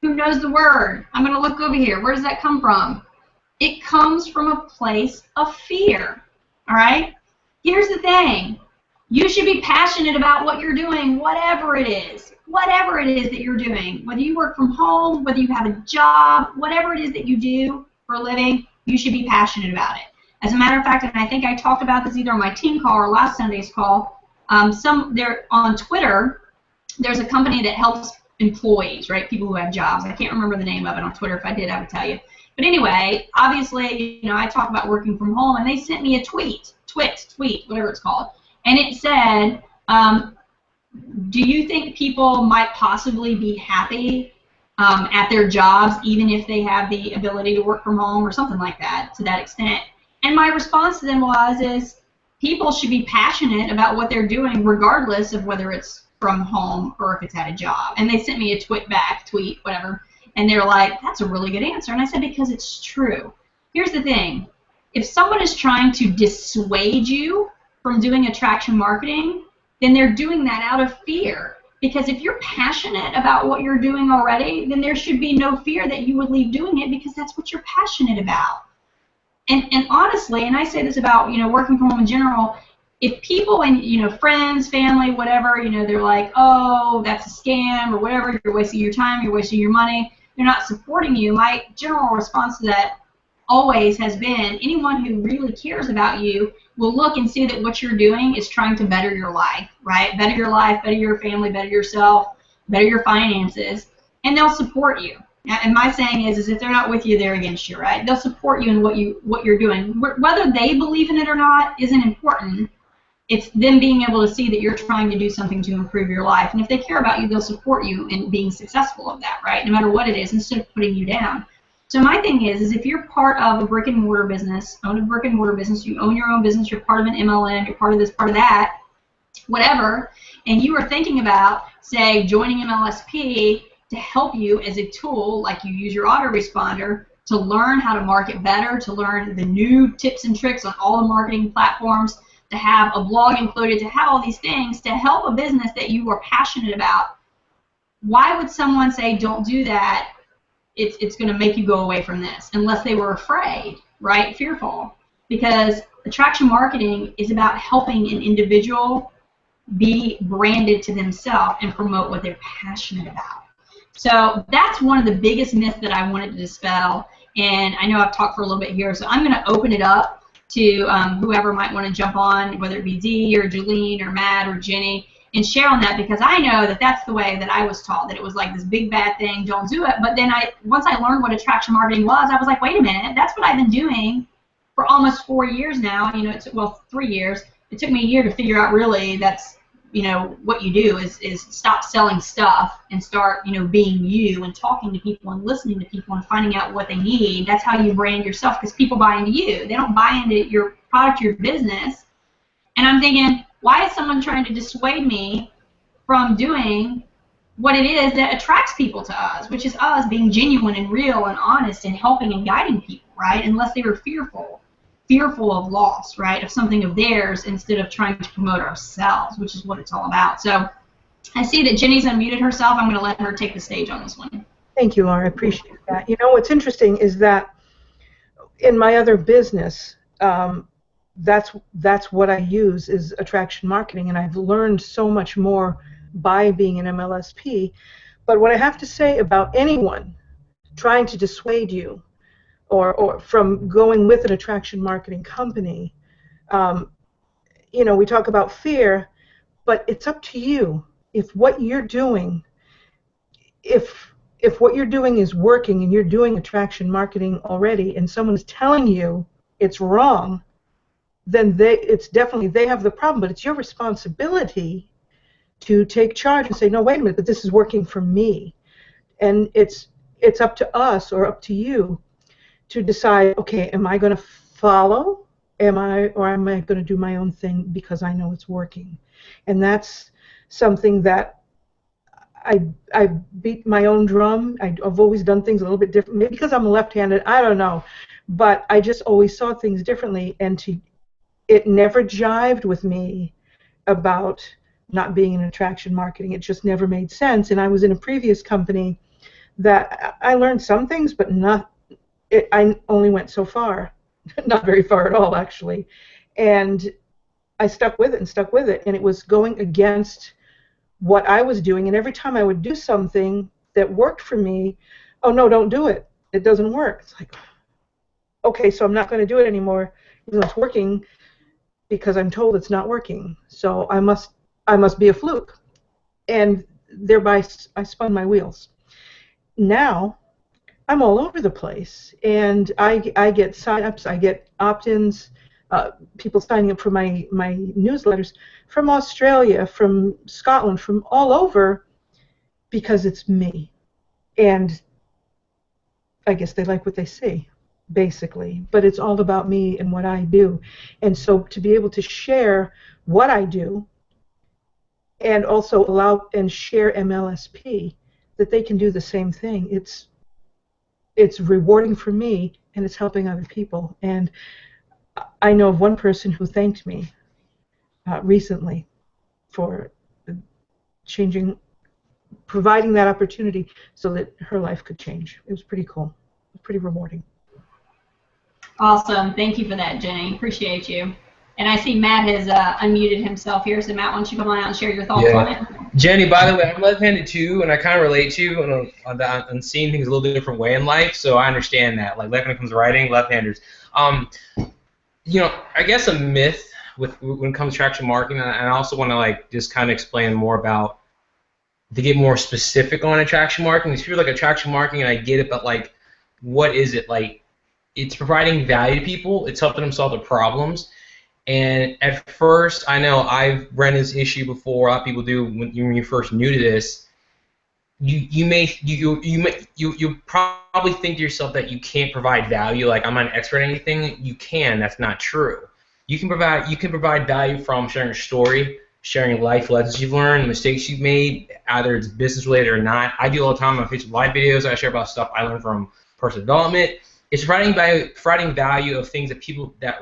Who knows the word? I'm going to look over here. Where does that come from? It comes from a place of fear, all right? Here's the thing. You should be passionate about what you're doing, whatever it is that you're doing. Whether you work from home, whether you have a job, whatever it is that you do for a living, you should be passionate about it. As a matter of fact, and I think I talked about this either on my team call or last Sunday's call, on Twitter, there's a company that helps employees, right, people who have jobs. I can't remember the name of it on Twitter. If I did, I would tell you. But anyway, obviously, you know, I talk about working from home, and they sent me a tweet, whatever it's called, and it said, do you think people might possibly be happy at their jobs even if they have the ability to work from home, or something like that, to that extent? And my response to them is people should be passionate about what they're doing regardless of whether it's from home or if it's at a job. And they sent me a tweet, whatever, and they're like, that's a really good answer. And I said, because it's true. Here's the thing. If someone is trying to dissuade you from doing attraction marketing, then they're doing that out of fear. Because if you're passionate about what you're doing already, then there should be no fear that you would leave doing it, because that's what you're passionate about. And honestly, and I say this about, you know, working from home in general, if people and, you know, friends, family, whatever, you know, they're like, oh, that's a scam or whatever, you're wasting your time, you're wasting your money, they're not supporting you, my general response to that always has been, anyone who really cares about you will look and see that what you're doing is trying to better your life, right? Better your life, better your family, better yourself, better your finances, and they'll support you. And my saying is if they're not with you, they're against you, right? They'll support you in what you're doing. Whether they believe in it or not isn't important. It's them being able to see that you're trying to do something to improve your life. And if they care about you, they'll support you in being successful of that, right? No matter what it is, instead of putting you down. So my thing is if you're part of a brick and mortar business, own a brick and mortar business, you own your own business, you're part of an MLM, you're part of this, part of that, whatever, and you are thinking about, say, joining MLSP to help you as a tool, like you use your autoresponder to learn how to market better, to learn the new tips and tricks on all the marketing platforms, to have a blog included, to have all these things to help a business that you are passionate about. Why would someone say don't do that it's going to make you go away from this, unless they were afraid, right? Fearful. Because attraction marketing is about helping an individual be branded to themselves and promote what they're passionate about. So that's one of the biggest myths that I wanted to dispel. And I know I've talked for a little bit here, so I'm going to open it up to whoever might want to jump on, whether it be Dee or Jolene or Matt or Jenny, and share on that, because I know that that's the way that I was taught, that it was like this big bad thing, don't do it. But then once I learned what attraction marketing was, I was like, wait a minute, that's what I've been doing for almost 4 years now. You know, it took, well, 3 years. It took me a year to figure out really that's, you know, what you do is stop selling stuff and start, you know, being you and talking to people and listening to people and finding out what they need. That's how you brand yourself, because people buy into you. They don't buy into your product, your business. And I'm thinking, why is someone trying to dissuade me from doing what it is that attracts people to us, which is us being genuine and real and honest and helping and guiding people, right? Unless they were fearful of loss, right, of something of theirs, instead of trying to promote ourselves, which is what it's all about. So I see that Jenny's unmuted herself. I'm going to let her take the stage on this one. Thank you, Laura. I appreciate that. You know, what's interesting is that in my other business, that's what I use is attraction marketing, and I've learned so much more by being an MLSP. But what I have to say about anyone trying to dissuade you or from going with an attraction marketing company, you know, we talk about fear, but it's up to you. If what you're doing, if what you're doing is working and you're doing attraction marketing already and someone's telling you it's wrong, then it's definitely they have the problem, but it's your responsibility to take charge and say, no, wait a minute, but this is working for me. And it's up to us or up to you to decide, okay, am I going to follow? Am I going to do my own thing because I know it's working? And that's something that I beat my own drum. I've always done things a little bit different, maybe because I'm left-handed, I don't know. But I just always saw things differently, and it never jived with me about not being in attraction marketing. It just never made sense. And I was in a previous company that I learned some things, but I only went so far, not very far at all, actually. And I stuck with it, and it was going against what I was doing. And every time I would do something that worked for me, oh, no, don't do it. It doesn't work. It's like, okay, so I'm not going to do it anymore, even though it's working, because I'm told it's not working. So I must be a fluke. And thereby I spun my wheels. Now I'm all over the place, and I get sign-ups, I get opt-ins, people signing up for my newsletters from Australia, from Scotland, from all over, because it's me. And I guess they like what they see, basically. But it's all about me and what I do. And so to be able to share what I do and also allow and share MLSP, that they can do the same thing, it's rewarding for me, and it's helping other people. And I know of one person who thanked me recently for providing that opportunity so that her life could change. It was pretty cool. It was pretty rewarding. Awesome. Thank you for that, Jenny. Appreciate you. And I see Matt has unmuted himself here. So Matt, why don't you come on out and share your thoughts on it? Jenny, by the way, I'm left-handed too, and I kind of relate to you on seeing things a little different way in life. So I understand that. Like, when it comes to writing, left-handers. You know, I guess a myth when it comes to attraction marketing, and I also want to just kind of explain more about, to get more specific on attraction marketing. Because people like attraction marketing, and I get it, but what is it? It's providing value to people. It's helping them solve their problems. And at first, I know I've run this issue before. A lot of people do when you're first new to this. You probably think to yourself that you can't provide value. Like, I'm not an expert in anything. You can. That's not true. You can provide value from sharing your story, sharing life lessons you've learned, mistakes you've made, either it's business related or not. I do all the time on Facebook Live videos. I share about stuff I learned from personal development. It's providing value of things that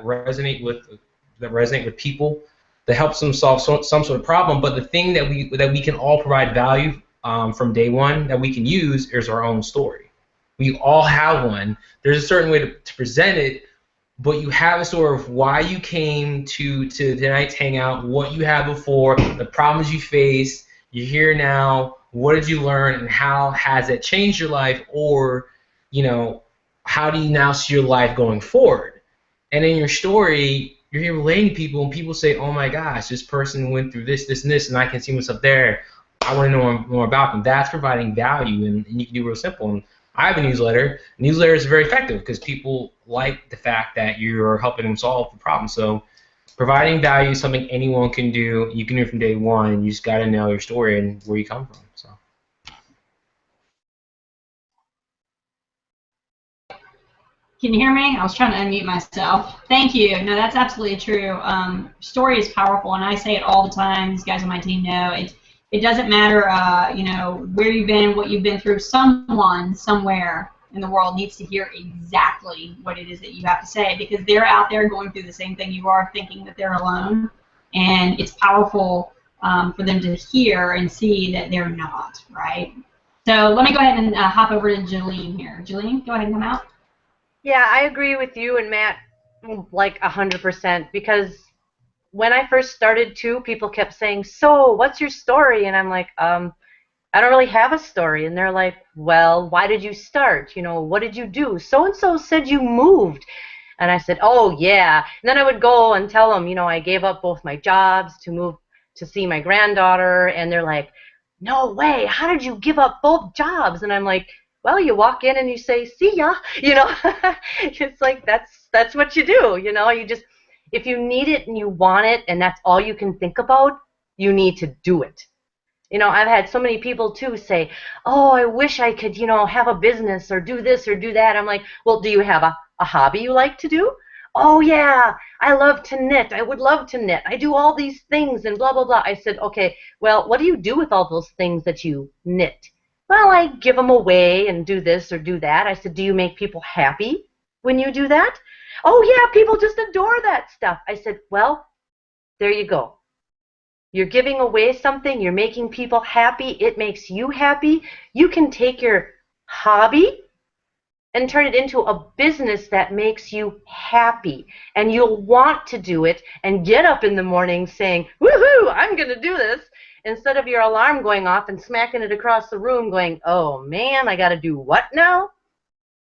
resonate with people, that helps them solve some sort of problem. But the thing that we can all provide value from day one that we can use is our own story. We all have one. There's a certain way to present it, but you have a sort of why you came to tonight's hangout, what you had before, the problems you faced, you're here now, what did you learn, and how has it changed your life, or, you know, how do you now see your life going forward? And in your story, you're here relating to people, and people say, oh my gosh, this person went through this, this, and this, and I can see myself there. I want to know more about them. That's providing value, and you can do real simple. And I have a newsletter. Newsletters are very effective because people like the fact that you're helping them solve the problem. So providing value is something anyone can do. You can do it from day one. You just got to know your story and where you come from. So. Can you hear me? I was trying to unmute myself. Thank you. No, that's absolutely true. Story is powerful, and I say it all the time. These guys on my team know it doesn't matter, you know, where you've been, what you've been through. Someone somewhere in the world needs to hear exactly what it is that you have to say, because they're out there going through the same thing you are, thinking that they're alone, and it's powerful for them to hear and see that they're not, right? So let me go ahead and hop over to Jolene here. Jolene, go ahead and come out. Yeah, I agree with you and Matt like 100%, because when I first started too, people kept saying, so what's your story? And I'm like, I don't really have a story. And they're like, well, why did you start? You know, what did you do? So-and-so said you moved. And I said, oh, yeah. And then I would go and tell them, you know, I gave up both my jobs to move to see my granddaughter. And they're like, no way. How did you give up both jobs? And I'm like, well, you walk in and you say, see ya. You know, it's like that's what you do. You know, you just, if you need it and you want it and that's all you can think about, you need to do it. You know, I've had so many people too say, oh, I wish I could, you know, have a business or do this or do that. I'm like, well, do you have a hobby you like to do? Oh, yeah, I love to knit. I would love to knit. I do all these things and blah, blah, blah. I said, okay, well, what do you do with all those things that you knit? Well, I give them away and do this or do that. I said, do you make people happy when you do that? Oh, yeah, people just adore that stuff. I said, well, there you go. You're giving away something. You're making people happy. It makes you happy. You can take your hobby and turn it into a business that makes you happy. And you'll want to do it and get up in the morning saying, woohoo, I'm going to do this, instead of your alarm going off and smacking it across the room going, oh, man, I got to do what now?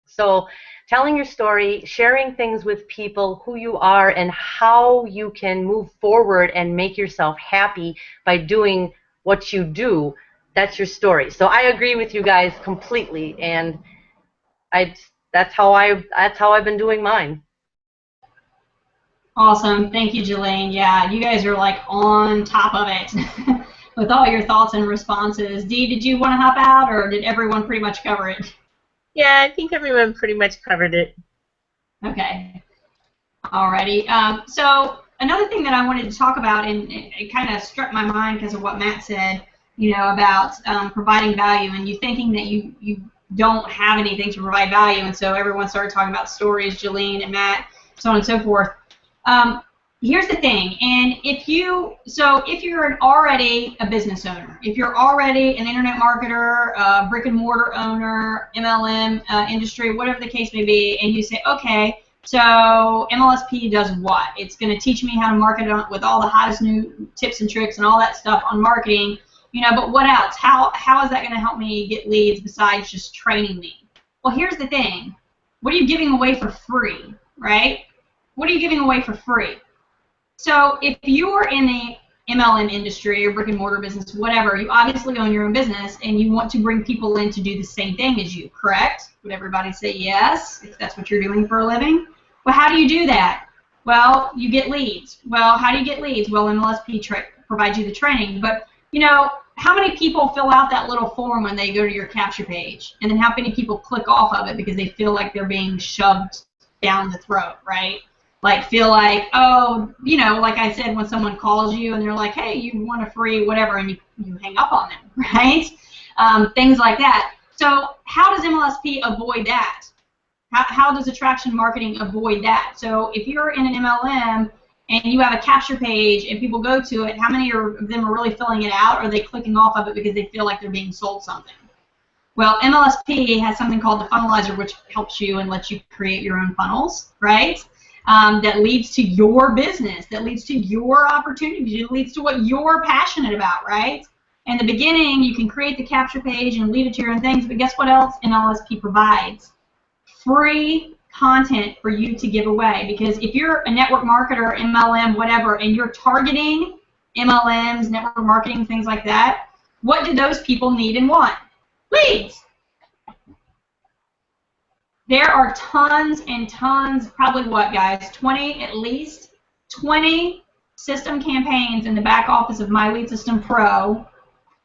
So telling your story, sharing things with people, who you are and how you can move forward and make yourself happy by doing what you do, that's your story. So I agree with you guys completely, and that's how I've been doing mine. Awesome. Thank you, Jolene. Yeah, you guys are like on top of it with all your thoughts and responses. Dee, did you want to hop out, or did everyone pretty much cover it? Yeah, I think everyone pretty much covered it. Okay. Alrighty. So another thing that I wanted to talk about, and it kind of struck my mind because of what Matt said, you know, about providing value, and you thinking that you don't have anything to provide value, and so everyone started talking about stories, Jolene and Matt, so on and so forth. Here's the thing, and if you're already a business owner, if you're already an internet marketer, brick and mortar owner, MLM industry, whatever the case may be, and you say, okay, so MLSP does what? It's going to teach me how to market with all the hottest new tips and tricks and all that stuff on marketing, you know, but what else? How is that going to help me get leads besides just training me? Well, here's the thing. What are you giving away for free, right? What are you giving away for free? So if you're in the MLM industry or brick and mortar business, whatever, you obviously own your own business and you want to bring people in to do the same thing as you, correct? Would everybody say yes, if that's what you're doing for a living? Well, how do you do that? Well, you get leads. Well, how do you get leads? Well, MLSP provides you the training. But, you know, how many people fill out that little form when they go to your capture page? And then how many people click off of it because they feel like they're being shoved down the throat, right? Like feel like, oh, you know, like I said, when someone calls you and they're like, hey, you want a free whatever, and you hang up on them, right? Things like that. So how does MLSP avoid that? How does attraction marketing avoid that? So if you're in an MLM and you have a capture page and people go to it, how many of them are really filling it out, or are they clicking off of it because they feel like they're being sold something? Well, MLSP has something called the funnelizer, which helps you and lets you create your own funnels, right? That leads to your business, that leads to your opportunities, it leads to what you're passionate about, right? In the beginning, you can create the capture page and leave it to your own things, but guess what else MLSP provides? Free content for you to give away. Because if you're a network marketer, MLM, whatever, and you're targeting MLMs, network marketing, things like that, what do those people need and want? Leads. There are tons and tons, probably what, guys, 20 at least, 20 system campaigns in the back office of My Lead System Pro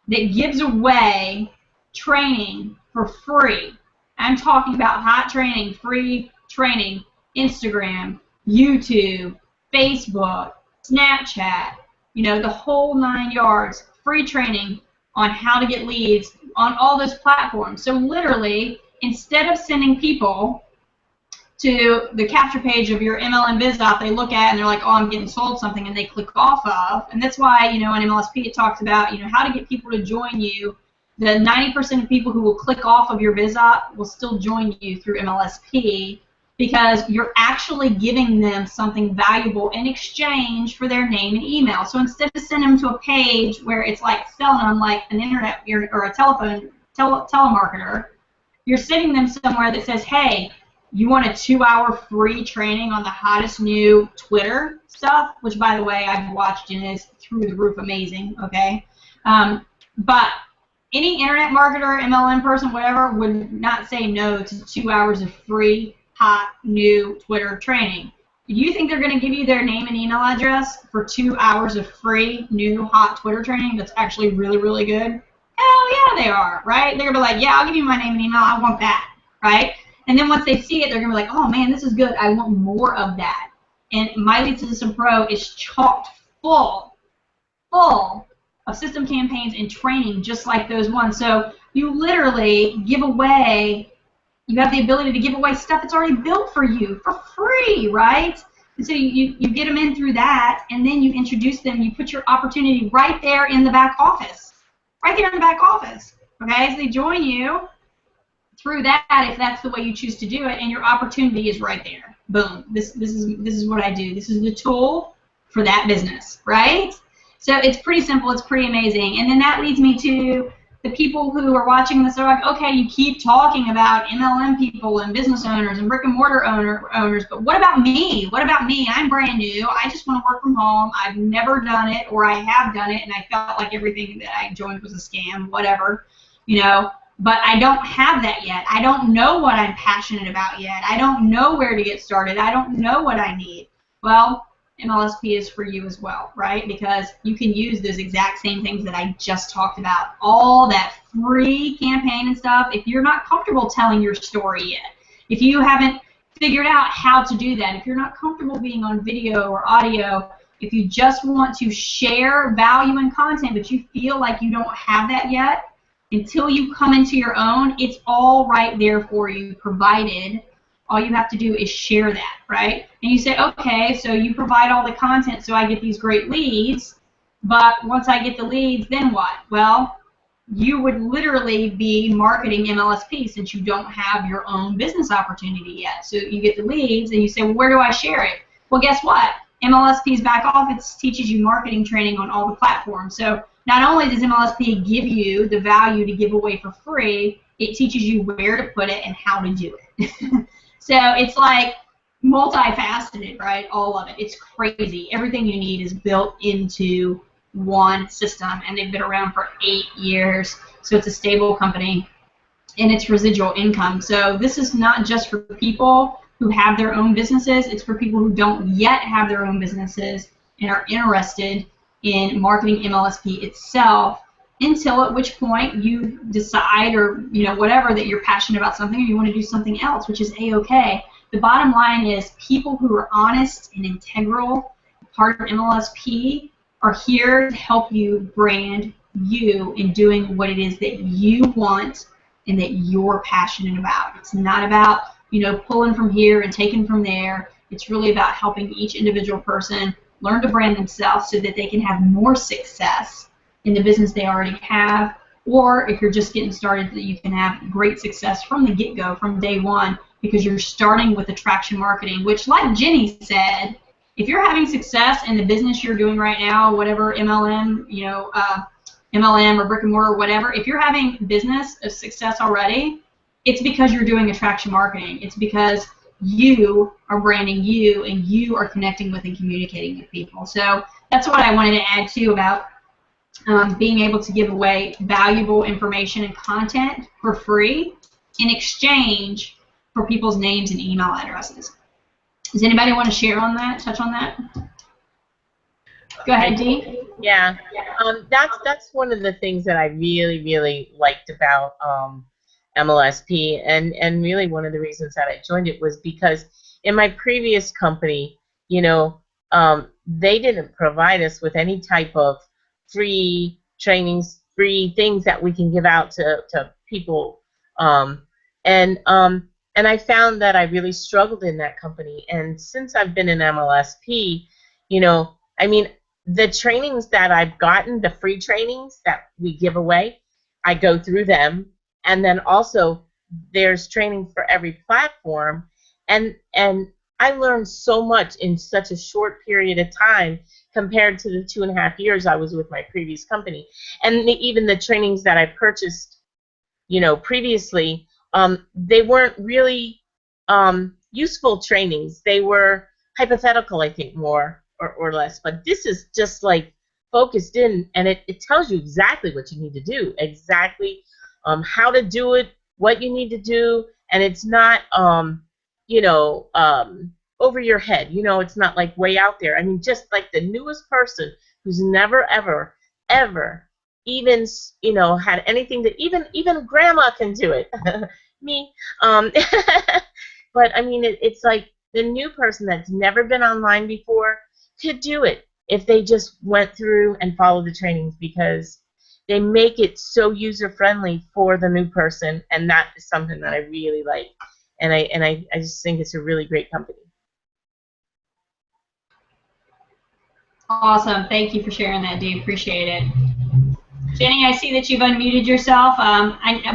that gives away training for free. I'm talking about hot training, free training, Instagram, YouTube, Facebook, Snapchat, you know, the whole 9 yards, free training on how to get leads on all those platforms. So literally, instead of sending people to the capture page of your MLM BizOp, they look at and they're like, oh, I'm getting sold something, and they click off of. And that's why, you know, in MLSP it talks about, you know, how to get people to join you. The 90% of people who will click off of your BizOp will still join you through MLSP because you're actually giving them something valuable in exchange for their name and email. So instead of sending them to a page where it's like selling them like an internet or a telemarketer, you're sending them somewhere that says, hey, you want a 2-hour free training on the hottest new Twitter stuff, which, by the way, I've watched and is through the roof amazing, okay? But any internet marketer, MLM person, whatever, would not say no to 2 hours of free, hot, new Twitter training. Do you think they're going to give you their name and email address for 2 hours of free, new, hot Twitter training that's actually really, really good? Hell yeah, they are, right? They're going to be like, yeah, I'll give you my name and email. I want that, right? And then once they see it, they're going to be like, oh, man, this is good. I want more of that. And My Lead System Pro is chocked full of system campaigns and training just like those ones. So you literally give away, you have the ability to give away stuff that's already built for you for free, right? And so you get them in through that, and then you introduce them, you put your opportunity right there in the back office. Right there in the back office. Okay, so they join you through that if that's the way you choose to do it, and your opportunity is right there. Boom. This is what I do. This is the tool for that business, right? So it's pretty simple. It's pretty amazing. And then that leads me to the people who are watching this. Are like, okay, you keep talking about MLM people and business owners and brick and mortar owners, but what about me? What about me? I'm brand new. I just want to work from home. I've never done it, or I have done it, and I felt like everything that I joined was a scam, whatever, you know. But I don't have that yet. I don't know what I'm passionate about yet. I don't know where to get started. I don't know what I need. Well, MLSP is for you as well, right? Because you can use those exact same things that I just talked about. All that free campaign and stuff. If you're not comfortable telling your story yet, if you haven't figured out how to do that, if you're not comfortable being on video or audio, if you just want to share value and content but you feel like you don't have that yet, until you come into your own, it's all right there for you, provided all you have to do is share that, right? And you say, okay, so you provide all the content so I get these great leads, but once I get the leads, then what? Well, you would literally be marketing MLSP since you don't have your own business opportunity yet. So you get the leads and you say, well, where do I share it? Well, guess what? MLSP's back office teaches you marketing training on all the platforms. So not only does MLSP give you the value to give away for free, it teaches you where to put it and how to do it. So it's like multifaceted, right? All of it. It's crazy. Everything you need is built into one system, and they've been around for 8 years. So it's a stable company, and it's residual income. So this is not just for people who have their own businesses. It's for people who don't yet have their own businesses and are interested in marketing MLSP itself, until at which point you decide, or whatever, that you're passionate about something or you want to do something else, which is A-okay. The bottom line is people who are honest and integral, part of MLSP, are here to help you brand you in doing what it is that you want and that you're passionate about. It's not about pulling from here and taking from there. It's really about helping each individual person learn to brand themselves so that they can have more success in the business they already have, or if you're just getting started, that you can have great success from the get-go, from day one, because you're starting with attraction marketing, which, like Jenny said, if you're having success in the business you're doing right now, whatever MLM, MLM or brick and mortar, whatever, if you're having business of success already, it's because you're doing attraction marketing. It's because you are branding you and you are connecting with and communicating with people. So that's what I wanted to add too about being able to give away valuable information and content for free in exchange for people's names and email addresses. Does anybody want to share on that, touch on that? Go ahead, Dee. Yeah, that's one of the things that I really liked about MLSP, and really one of the reasons that I joined it was because in my previous company, they didn't provide us with any type of free trainings, free things that we can give out to people, and I found that I really struggled in that company. And since I've been in MLSP, I mean, the trainings that I've gotten, the free trainings that we give away, I go through them, and then also there's training for every platform, and I learned so much in such a short period of time compared to the 2.5 years I was with my previous company. And even the trainings that I purchased, previously, they weren't really useful trainings. They were hypothetical, I think, more or less. But this is just like focused in, and it tells you exactly what you need to do, exactly how to do it, what you need to do, and it's not over your head. It's not like way out there. I mean, just like the newest person who's never ever even had anything to, even grandma can do it. Me. But I mean, it's like the new person that's never been online before could do it if they just went through and followed the trainings, because they make it so user-friendly for the new person, and that is something that I really like. And I just think it's a really great company. Awesome. Thank you for sharing that, Dee. Appreciate it. Jenny, I see that you've unmuted yourself.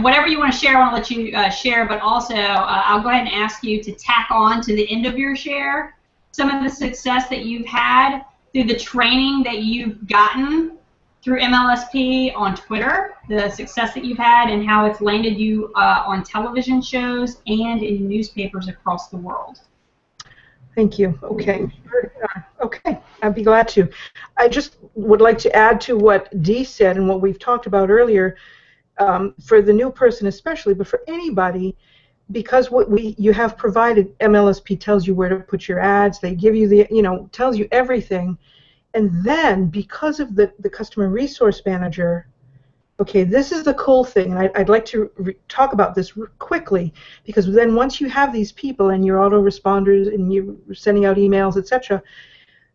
Whatever you want to share, I want to let you share, but also I'll go ahead and ask you to tack on to the end of your share some of the success that you've had through the training that you've gotten through MLSP on Twitter, the success that you've had and how it's landed you on television shows and in newspapers across the world. Thank you. Okay. Okay, I'd be glad to. I just would like to add to what Dee said and what we've talked about earlier, for the new person especially, but for anybody, because you have provided, MLSP tells you where to put your ads, they give you tells you everything, and then because of the customer resource manager, okay, this is the cool thing, and I'd like to talk about this quickly, because then once you have these people and your autoresponders and you're sending out emails, etc.,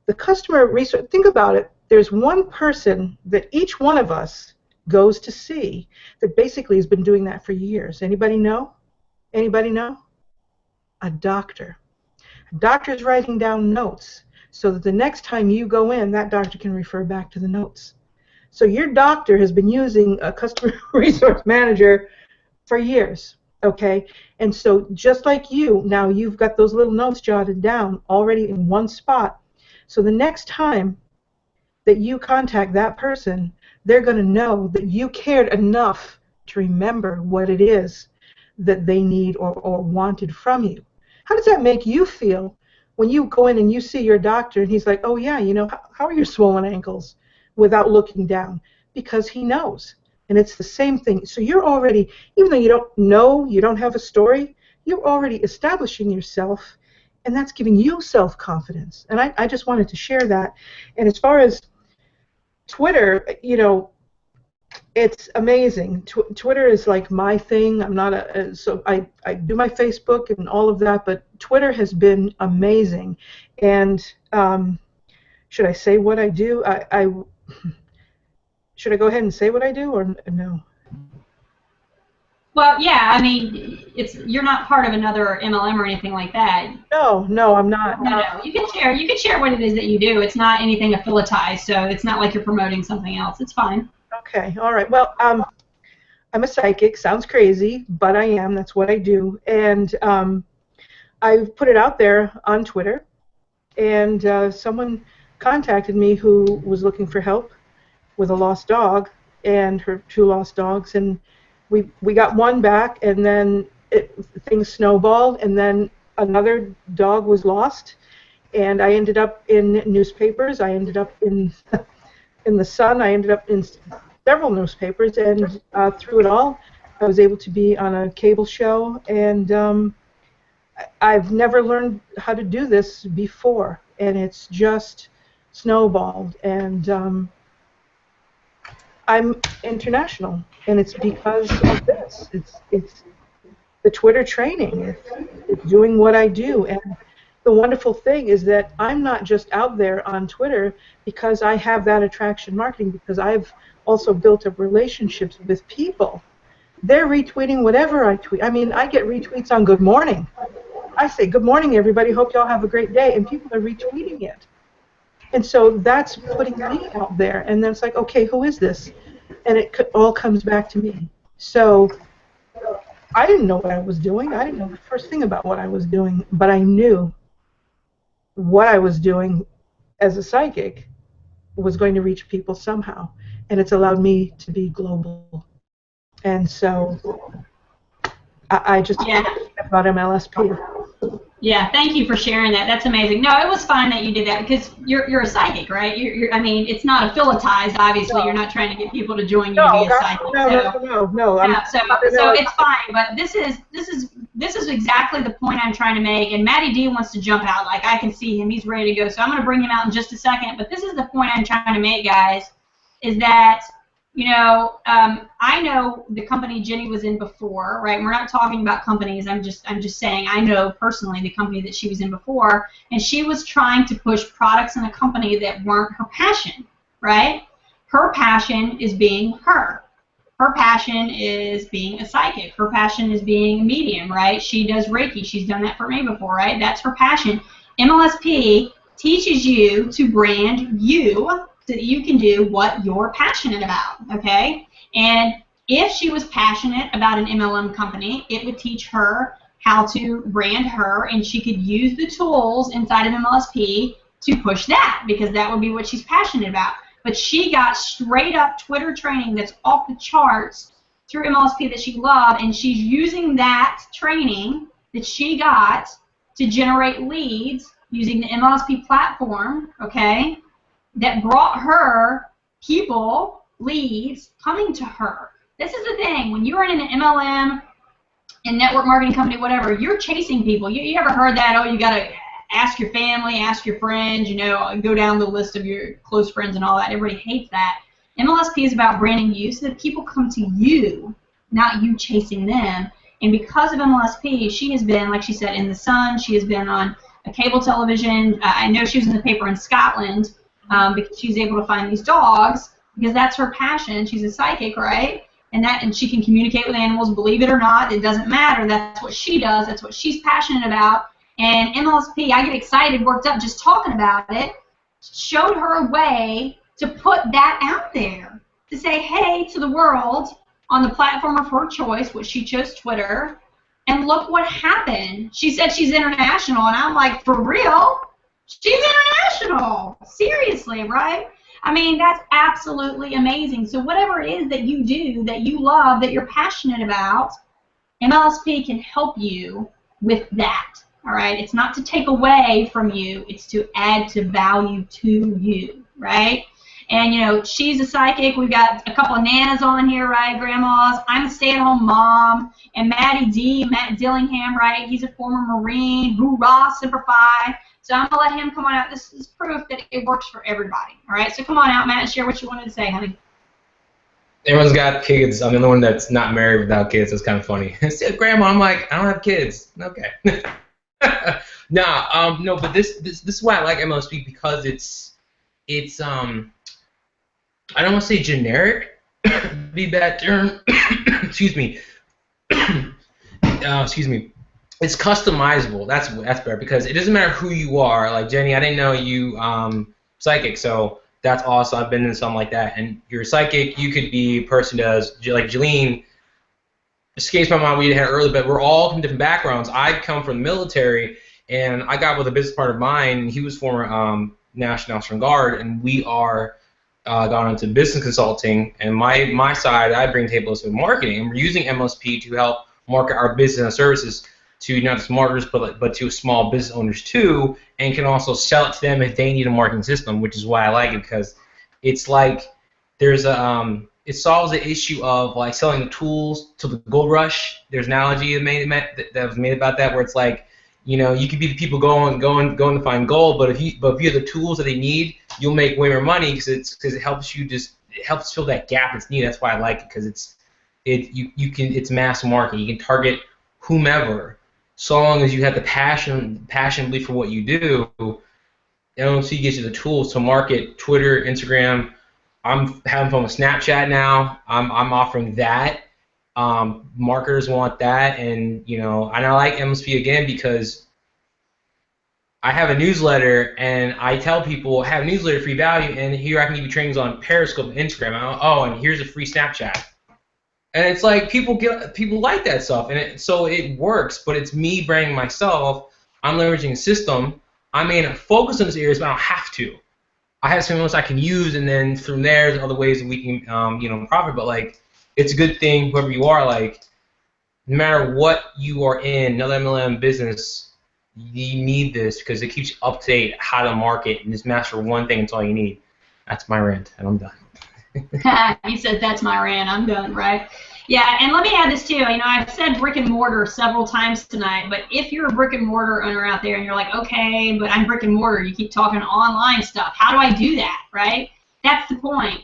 the customer resource, think about it, there's one person that each one of us goes to see that basically has been doing that for years. Anybody know? Anybody know? A doctor. A doctor's writing down notes so that the next time you go in, that doctor can refer back to the notes. So your doctor has been using a customer resource manager for years, okay? And so just like you, now you've got those little notes jotted down already in one spot. So the next time that you contact that person, they're going to know that you cared enough to remember what it is that they need or wanted from you. How does that make you feel when you go in and you see your doctor and he's like, oh yeah, how are your swollen ankles, without looking down? Because he knows. And it's the same thing. So you're already, even though you don't know, you don't have a story, you're already establishing yourself, and that's giving you self-confidence. And I just wanted to share that. And as far as Twitter, it's amazing. Twitter is like my thing. I'm not so I do my Facebook and all of that, but Twitter has been amazing. And should I say what I do? Should I go ahead and say what I do, or no? Well, yeah. I mean, you're not part of another MLM or anything like that. No, I'm not. No. You can share. You can share what it is that you do. It's not anything affiliatized, so it's not like you're promoting something else. It's fine. Okay. All right. Well, I'm a psychic. Sounds crazy, but I am. That's what I do. And I've put it out there on Twitter, and someone contacted me who was looking for help with a lost dog and her 2 lost dogs, and we got one back, and then things snowballed, and then another dog was lost, and I ended up in newspapers. I ended up in in the Sun. I ended up in several newspapers, and through it all, I was able to be on a cable show, and I've never learned how to do this before, and it's just snowballed, and I'm international, and it's because of this. It's the Twitter training. It's doing what I do, and the wonderful thing is that I'm not just out there on Twitter because I have that attraction marketing, because I've also built up relationships with people. They're retweeting whatever I tweet. I mean, I get retweets on Good Morning. I say, good morning, everybody. Hope y'all have a great day. And people are retweeting it. And so that's putting me out there. And then it's like, okay, who is this? And it all comes back to me. So I didn't know what I was doing. I didn't know the first thing about what I was doing. But I knew what I was doing as a psychic was going to reach people somehow. And it's allowed me to be global. And so I just about MLSP. Yeah, thank you for sharing that. That's amazing. No, it was fine that you did that because you're a psychic, right? I mean, it's not affiliatized. Obviously, you're not trying to get people to join you to be a psychic. No. Yeah, so it's fine. But this is exactly the point I'm trying to make. And Matty D wants to jump out. Like, I can see him. He's ready to go. So I'm going to bring him out in just a second. But this is the point I'm trying to make, guys, is that, you know, I know the company Jenny was in before, right? We're not talking about companies. I'm just saying I know personally the company that she was in before, and she was trying to push products in a company that weren't her passion, right? Her passion is being her. Her passion is being a psychic. Her passion is being a medium, right? She does Reiki. She's done that for me before, right? That's her passion. MLSP teaches you to brand you so that you can do what you're passionate about, okay? And if she was passionate about an MLM company, it would teach her how to brand her, and she could use the tools inside of MLSP to push that, because that would be what she's passionate about. But she got straight up Twitter training that's off the charts through MLSP that she loved, and she's using that training that she got to generate leads using the MLSP platform, okay, that brought her people, leads, coming to her. This is the thing. When you're in an MLM and network marketing company, whatever, you're chasing people. You ever heard that? Oh, you got to ask your family, ask your friends, you know, go down the list of your close friends and all that. Everybody hates that. MLSP is about branding you so that people come to you, not you chasing them. And because of MLSP, she has been, like she said, in the Sun. She has been on a cable television. I know she was in the paper in Scotland. Because she's able to find these dogs, because that's her passion. She's a psychic, right? And she can communicate with animals, believe it or not. It doesn't matter. That's what she does. That's what she's passionate about. And MLSP, I get excited, worked up just talking about it, showed her a way to put that out there, to say, hey, to the world on the platform of her choice, which she chose Twitter, and look what happened. She said she's international, and I'm like, for real? She's international. Seriously, right? I mean, that's absolutely amazing. So whatever it is that you do, that you love, that you're passionate about, MLSP can help you with that. All right? It's not to take away from you. It's to add to value to you, right? And, you know, she's a psychic. We've got a couple of nanas on here, right, grandmas. I'm a stay-at-home mom. And Matty D, Matt Dillingham, right, he's a former Marine. Hoorah, Semper Fi. So I'm going to let him come on out. This is proof that it works for everybody. All right, so come on out, Matt, and share what you wanted to say, honey. Everyone's got kids. I'm the only one that's not married without kids. It's kind of funny. Grandma, I'm like, I don't have kids. Okay. No, but this is why I like MLSP, because it's I don't want to say generic, be bad term. Excuse me. Excuse me. It's customizable. That's better, because it doesn't matter who you are. Like Jenny, I didn't know you psychic, so that's awesome. I've been in something like that. And you're psychic. You could be a person who does, like Jeline, escapes my mind we had earlier, but we're all from different backgrounds. I come from the military, and I got with a business partner of mine, and he was former National Guard, and we are gone into business consulting. And my side, I bring to the table is with marketing, and we're using MLSP to help market our business and services to not just marketers, but to small business owners too, and can also sell it to them if they need a marketing system, which is why I like it, because it's like there's a it solves the issue of like selling the tools to the gold rush. There's an analogy that was made about that, where it's like, you know, you could be the people going to find gold, but if you have the tools that they need, you'll make way more money because it helps fill that gap that's needed. That's why I like it, because it's mass market. You can target whomever, so long as you have the passion belief for what you do. MLSP gives you the tools to market Twitter, Instagram. I'm having fun with Snapchat now. I'm offering that. Marketers want that, and I like MLSP again because I have a newsletter, and I tell people I have a newsletter free value, and here I can give you trainings on Periscope and Instagram. Oh, and here's a free Snapchat. And it's like people like that stuff, and so it works. But it's me branding myself. I'm leveraging a system. I may not focus on this areas, but I don't have to. I have something else I can use, and then from there, there's other ways that we can profit. But like, it's a good thing, whoever you are. Like, no matter what you are in, another MLM business, you need this because it keeps you up to date how to market, and just master one thing. It's all you need. That's my rant, and I'm done. You said that's my rant. I'm done, right? Yeah, and let me add this too. I've said brick and mortar several times tonight, but if you're a brick and mortar owner out there and you're like, okay, but I'm brick and mortar, you keep talking online stuff. How do I do that, right? That's the point.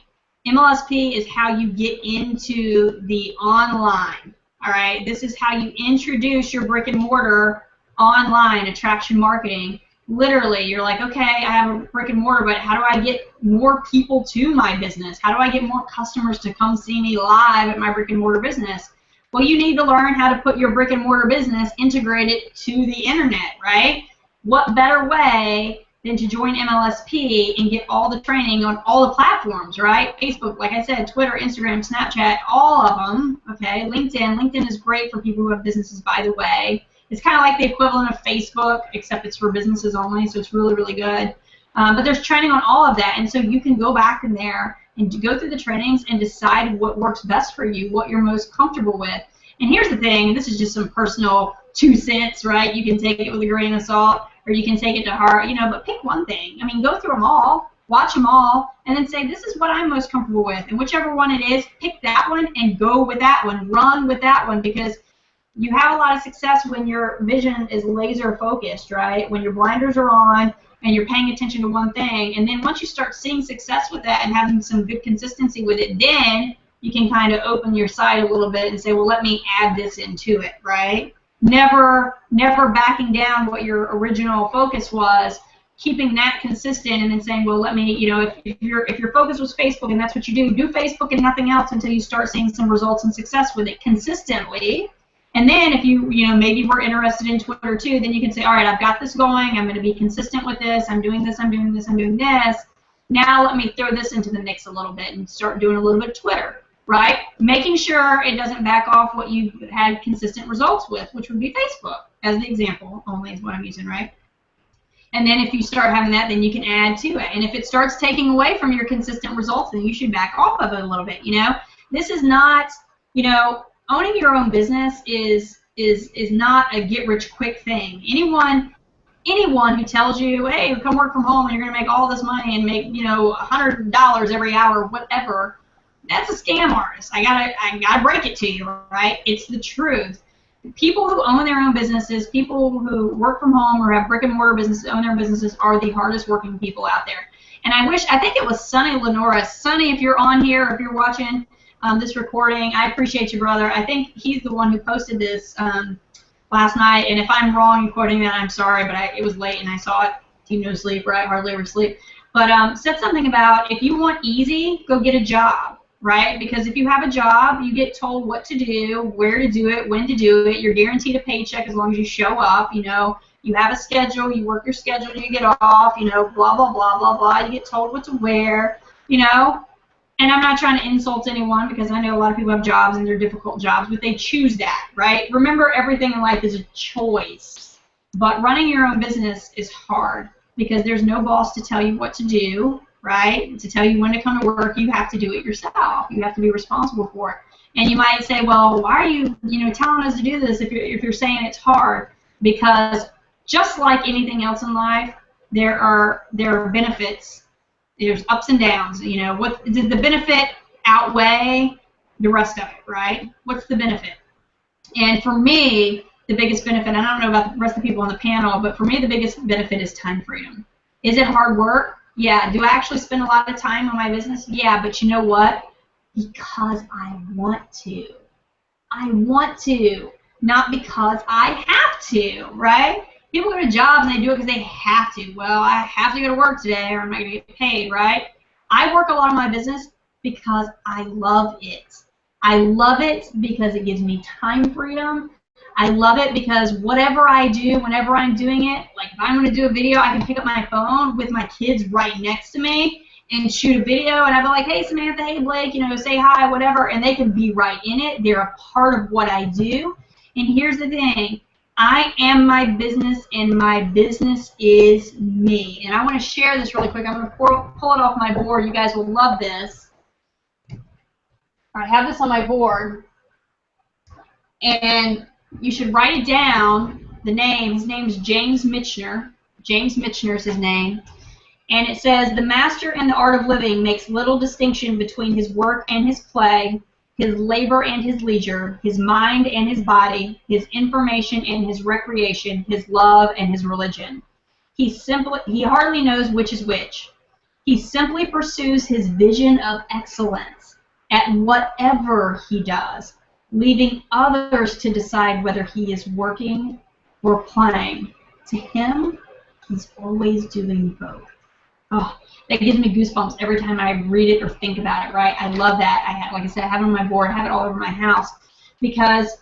MLSP is how you get into the online, all right? This is how you introduce your brick and mortar online attraction marketing. Literally, you're like, okay, I have a brick and mortar, but how do I get more people to my business? How do I get more customers to come see me live at my brick and mortar business? Well, you need to learn how to put your brick and mortar business, integrate it to the internet, right? What better way than to join MLSP and get all the training on all the platforms, right? Facebook, like I said, Twitter, Instagram, Snapchat, all of them, okay? LinkedIn. LinkedIn is great for people who have businesses, by the way. It's kind of like the equivalent of Facebook, except it's for businesses only, so it's really, really good. But there's training on all of that, and so you can go back in there and go through the trainings and decide what works best for you, what you're most comfortable with. And here's the thing, and this is just some personal 2 cents, right? You can take it with a grain of salt, or you can take it to heart, but pick one thing. Go through them all, watch them all, and then say, this is what I'm most comfortable with. And whichever one it is, pick that one and go with that one, run with that one, because you have a lot of success when your vision is laser focused, right? When your blinders are on and you're paying attention to one thing, and then once you start seeing success with that and having some good consistency with it, then you can kind of open your sight a little bit and say, well, let me add this into it, right? Never backing down what your original focus was, keeping that consistent, and then saying, well, let me, if your focus was Facebook and that's what you do Facebook and nothing else until you start seeing some results and success with it consistently. And then if you maybe we're interested in Twitter too, then you can say, all right, I've got this going. I'm going to be consistent with this. I'm doing this. I'm doing this. I'm doing this. Now let me throw this into the mix a little bit and start doing a little bit of Twitter, right? Making sure it doesn't back off what you've had consistent results with, which would be Facebook, as the example only is what I'm using, right? And then if you start having that, then you can add to it. And if it starts taking away from your consistent results, then you should back off of it a little bit, This is not, owning your own business is not a get-rich-quick thing. Anyone who tells you, hey, come work from home and you're going to make all this money and make, $100 every hour, whatever, that's a scam artist. I gotta break it to you, right? It's the truth. People who own their own businesses, people who work from home or have brick-and-mortar businesses, own their businesses, are the hardest working people out there. And I think it was Sonny Lenora. Sonny, if you're on here, or if you're watching this recording, I appreciate you, brother. I think he's the one who posted this last night, and if I'm wrong in quoting that, I'm sorry, but it was late and I saw it. Team No Sleep, right? Hardly ever sleep. But said something about, if you want easy, go get a job, right? Because if you have a job, you get told what to do, where to do it, when to do it. You're guaranteed a paycheck as long as you show up, You have a schedule, you work your schedule, you get off, blah, blah, blah, blah, blah. You get told what to wear, And I'm not trying to insult anyone because I know a lot of people have jobs and they're difficult jobs, but they choose that, right? Remember, everything in life is a choice. But running your own business is hard because there's no boss to tell you what to do, right? To tell you when to come to work, you have to do it yourself. You have to be responsible for it. And you might say, well, why are you, telling us to do this if you're saying it's hard? Because just like anything else in life, there are benefits. There's ups and downs. What does the benefit outweigh the rest of it, right? What's the benefit? And for me, the biggest benefit, and I don't know about the rest of the people on the panel, but for me, the biggest benefit is time freedom. Is it hard work? Yeah. Do I actually spend a lot of time on my business? Yeah, but you know what? Because I want to. I want to, not because I have to, right? People go to jobs and they do it because they have to. Well, I have to go to work today or I'm not going to get paid, right? I work a lot on my business because I love it. I love it because it gives me time freedom. I love it because whatever I do, whenever I'm doing it, like if I'm going to do a video, I can pick up my phone with my kids right next to me and shoot a video, and I'll be like, hey, Samantha, hey, Blake, say hi, whatever, and they can be right in it. They're a part of what I do. And here's the thing. I am my business, and my business is me. And I want to share this really quick. I'm going to pull it off my board. You guys will love this. I have this on my board, and you should write it down, the name. His name is James Michener. James Michener is his name. And it says, the master in the art of living makes little distinction between his work and his play, his labor and his leisure, his mind and his body, his information and his recreation, his love and his religion. He hardly knows which is which. He simply pursues his vision of excellence at whatever he does, leaving others to decide whether he is working or playing. To him, he's always doing both. Oh, that gives me goosebumps every time I read it or think about it, right? I love that. Like I said, I have it on my board. I have it all over my house because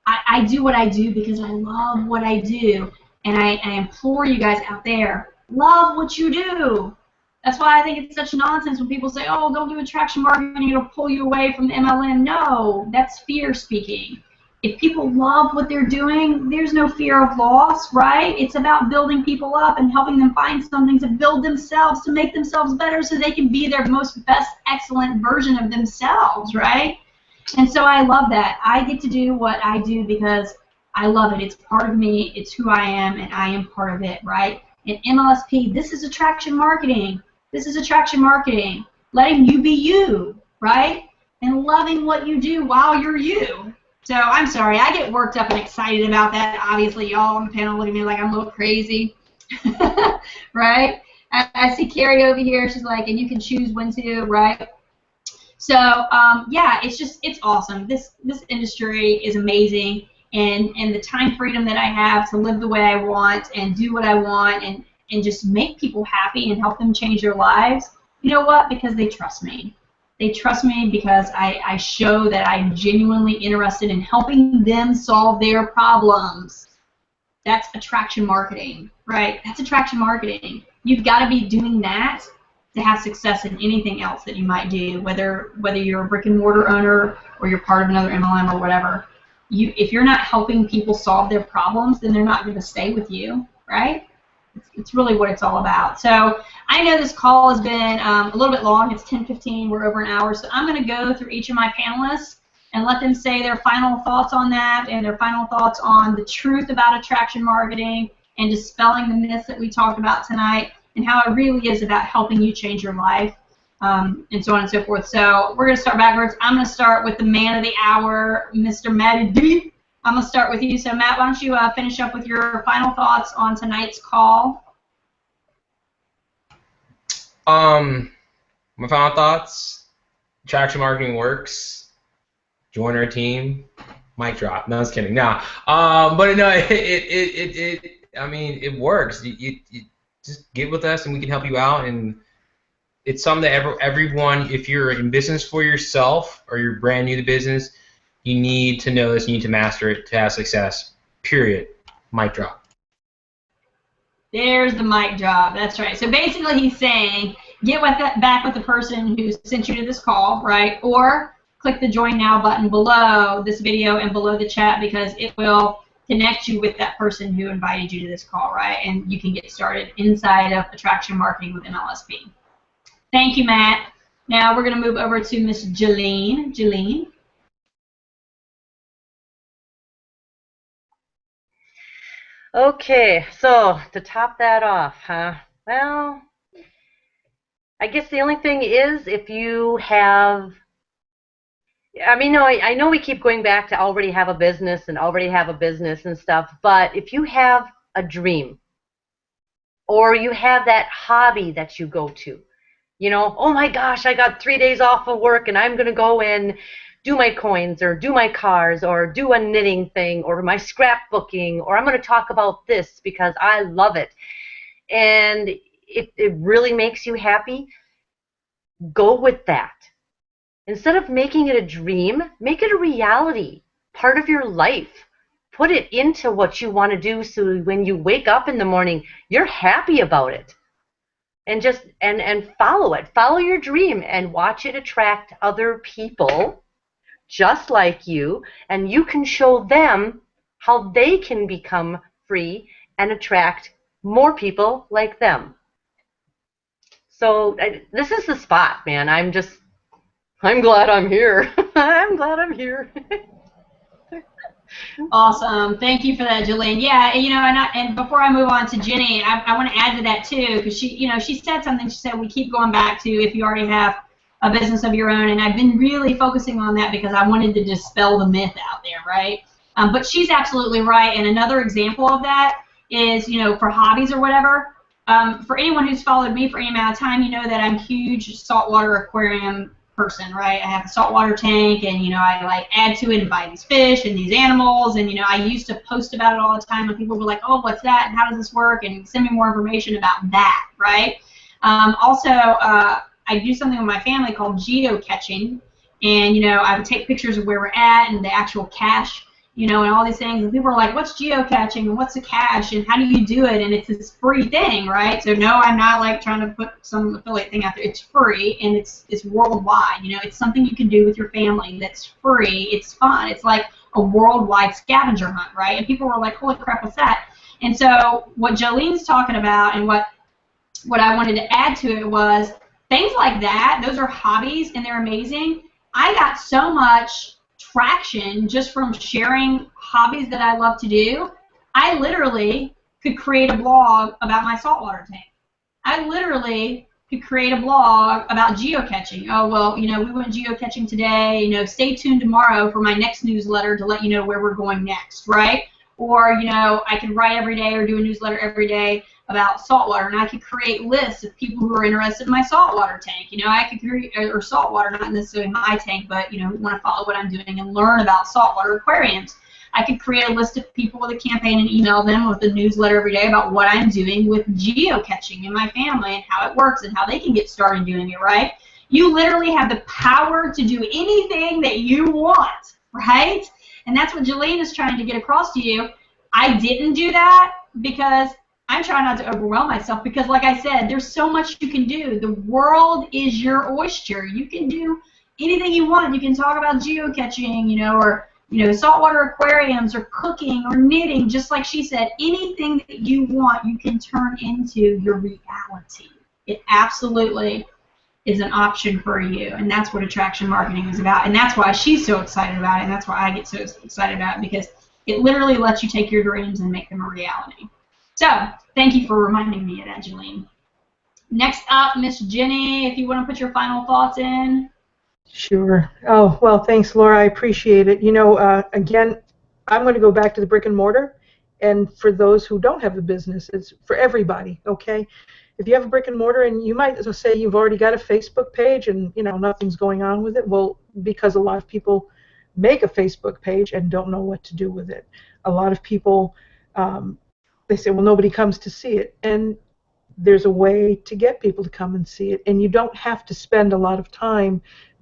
I do what I do because I love what I do. And I implore you guys out there, love what you do. That's why I think it's such nonsense when people say, oh, don't do attraction marketing, it'll pull you away from the MLM. No, that's fear speaking. If people love what they're doing, there's no fear of loss, right? It's about building people up and helping them find something to build themselves, to make themselves better so they can be their most best, excellent version of themselves, right? And so I love that. I get to do what I do because I love it. It's part of me. It's who I am, and I am part of it, right? And MLSP, this is attraction marketing. This is attraction marketing. Letting you be you, right? And loving what you do while you're you. So I'm sorry, I get worked up and excited about that. Obviously, y'all on the panel look at me like I'm a little crazy, right? I see Carrie over here. She's like, and you can choose when to, right? So yeah, it's awesome. This industry is amazing, and the time freedom that I have to live the way I want and do what I want and just make people happy and help them change their lives. You know what? Because they trust me. They trust me because I show that I'm genuinely interested in helping them solve their problems. That's attraction marketing, right? That's attraction marketing. You've got to be doing that to have success in anything else that you might do, whether you're a brick and mortar owner or you're part of another MLM or whatever. If you're not helping people solve their problems, then they're not going to stay with you, right? It's really what it's all about. So I know this call has been a little bit long. It's 10:15. We're over an hour. So I'm going to go through each of my panelists and let them say their final thoughts on that and their final thoughts on the truth about attraction marketing and dispelling the myths that we talked about tonight and how it really is about helping you change your life and so on and so forth. So we're going to start backwards. I'm going to start with the man of the hour, Mr. Matty D. I'm going to start with you. So, Matt, why don't you finish up with your final thoughts on tonight's call? My final thoughts, attraction marketing works. Join our team. Mic drop. No, I was kidding. No. But no, I mean, it works. You just get with us and we can help you out. And it's something that everyone, if you're in business for yourself or you're brand new to business, you need to know this, you need to master it to have success. Period. Mic drop. There's the mic drop. That's right. So basically he's saying get back with the person who sent you to this call, right? Or click the Join Now button below this video and below the chat, because it will connect you with that person who invited you to this call, right? And you can get started inside of attraction marketing with MLSP. Thank you, Matt. Now we're going to move over to Miss Jolene. Jolene. Okay, so to top that off, well, I guess the only thing is if you have, I mean, no, I know we keep going back to already have a business and stuff, but if you have a dream or you have that hobby that you go to, you know, oh my gosh, I got 3 days off of work and I'm going to go and do my coins or do my cars or do a knitting thing or my scrapbooking, or I'm going to talk about this because I love it. And if it really makes you happy, go with that. Instead of making it a dream, make it a reality, part of your life. Put it into what you want to do so when you wake up in the morning, you're happy about it. And just and follow it. Follow your dream and watch it attract other people just like you, and you can show them how they can become free and attract more people like them. So this is the spot, man. I'm glad I'm here. I'm glad I'm here. Awesome. Thank you for that, Jolene. Yeah, you know, and before I move on to Jenny, I want to add to that too, because she said something. She said we keep going back to if you already have a business of your own, and I've been really focusing on that because I wanted to dispel the myth out there, right? But she's absolutely right. And another example of that is, you know, for hobbies or whatever. For anyone who's followed me for any amount of time, you know that I'm a huge saltwater aquarium person, right? I have a saltwater tank, and, you know, I like add to it and buy these fish and these animals, and, you know, I used to post about it all the time, and people were like, oh, what's that, and how does this work, and send me more information about that, right? Also, I do something with my family called geocaching, and, you know, I would take pictures of where we're at and the actual cache, you know, and all these things, and people are like, what's geocaching, and what's a cache, and how do you do it, and it's this free thing, right? So no, I'm not like trying to put some affiliate thing out there. It's free, and it's worldwide, you know, it's something you can do with your family that's free, it's fun, it's like a worldwide scavenger hunt, right? And people were like, holy crap, what's that? And so what Jolene's talking about, and what I wanted to add to it was things like that. Those are hobbies, and they're amazing. I got so much traction just from sharing hobbies that I love to do. I literally could create a blog about my saltwater tank. I literally could create a blog about geocaching. Oh, well, you know, we went geocaching today. You know, stay tuned tomorrow for my next newsletter to let you know where we're going next, right? Or, you know, I could write every day or do a newsletter every day about saltwater, and I could create lists of people who are interested in my saltwater tank. You know, I could create, or saltwater, not necessarily my tank, but, you know, want to follow what I'm doing and learn about saltwater aquariums. I could create a list of people with a campaign and email them with a newsletter every day about what I'm doing with geocaching in my family and how it works and how they can get started doing it, right? You literally have the power to do anything that you want, right? And that's what Jolene is trying to get across to you. I didn't do that because I'm trying not to overwhelm myself, because like I said, there's so much you can do. The world is your oyster. You can do anything you want. You can talk about geocaching, you know, or, you know, saltwater aquariums, or cooking, or knitting, just like she said. Anything that you want, you can turn into your reality. It absolutely is an option for you, and that's what attraction marketing is about, and that's why she's so excited about it, and that's why I get so excited about it, because it literally lets you take your dreams and make them a reality. So, thank you for reminding me of that, Jolene. Next up, Miss Jenny, if you want to put your final thoughts in. Sure. Oh, well, thanks, Laura. I appreciate it. You know, again, I'm going to go back to the brick and mortar, and for those who don't have a business, it's for everybody, okay? If you have a brick and mortar, and you might as well say you've already got a Facebook page and, you know, nothing's going on with it, well, because a lot of people make a Facebook page and don't know what to do with it. A lot of people, they say, well, nobody comes to see it, and there's a way to get people to come and see it, and you don't have to spend a lot of time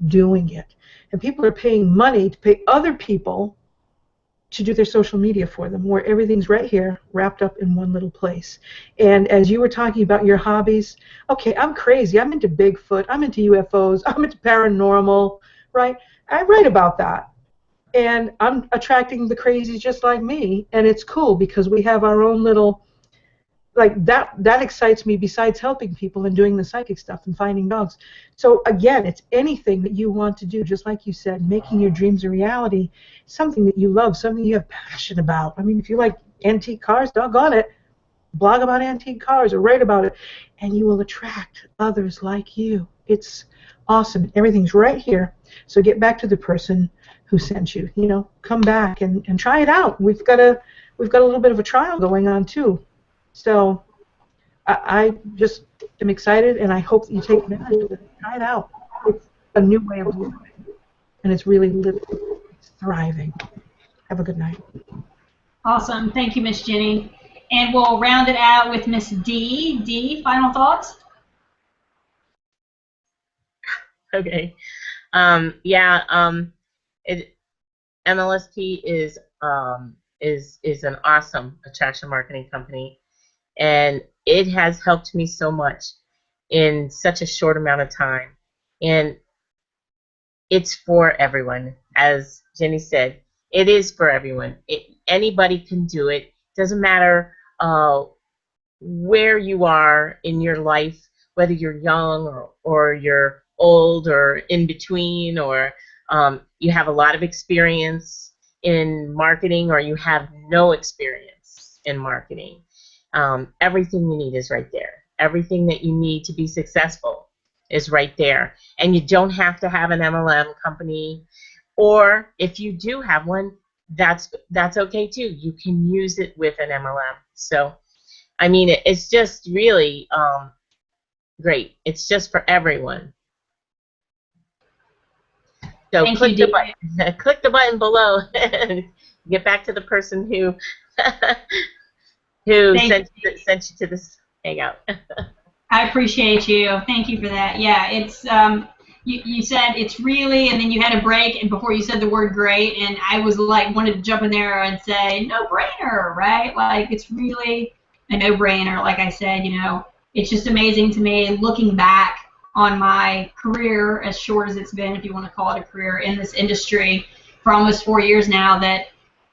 doing it. And people are paying money to pay other people to do their social media for them, where everything's right here, wrapped up in one little place. And as you were talking about your hobbies, okay, I'm crazy. I'm into Bigfoot. I'm into UFOs. I'm into paranormal, right? I write about that. And I'm attracting the crazies just like me. And it's cool because we have our own little, like that excites me besides helping people and doing the psychic stuff and finding dogs. So again, it's anything that you want to do, just like you said, making your dreams a reality, something that you love, something you have passion about. I mean, if you like antique cars, doggone it, blog about antique cars or write about it, and you will attract others like you. It's awesome. Everything's right here. So get back to the person who sent you. You know, come back and try it out. We've got a little bit of a trial going on too. So I just am excited, and I hope that you take advantage of it. Try it out. It's a new way of living, and it's really living. It's thriving. Have a good night. Awesome. Thank you, Miss Jenny. And we'll round it out with Miss D. D, final thoughts? Okay. MLSP is an awesome attraction marketing company. And it has helped me so much in such a short amount of time. And it's for everyone. As Jenny said, it is for everyone. Anybody can do it. Doesn't matter where you are in your life, whether you're young or you're old or in between, or you have a lot of experience in marketing or you have no experience in marketing. Everything you need is right there. Everything that you need to be successful is right there. And you don't have to have an MLM company, or if you do have one, that's okay too. You can use it with an MLM. So, I mean, it's just really great. It's just for everyone. So click the button below and get back to the person who sent you to this hangout. I appreciate you. Thank you for that. Yeah, it's you said it's really, and then you had a break, and before you said the word great, and I was like, wanted to jump in there and say no-brainer, right? Like, it's really a no-brainer. Like I said, you know, it's just amazing to me looking back on my career, as short as it's been, if you want to call it a career, in this industry for almost 4 years now, that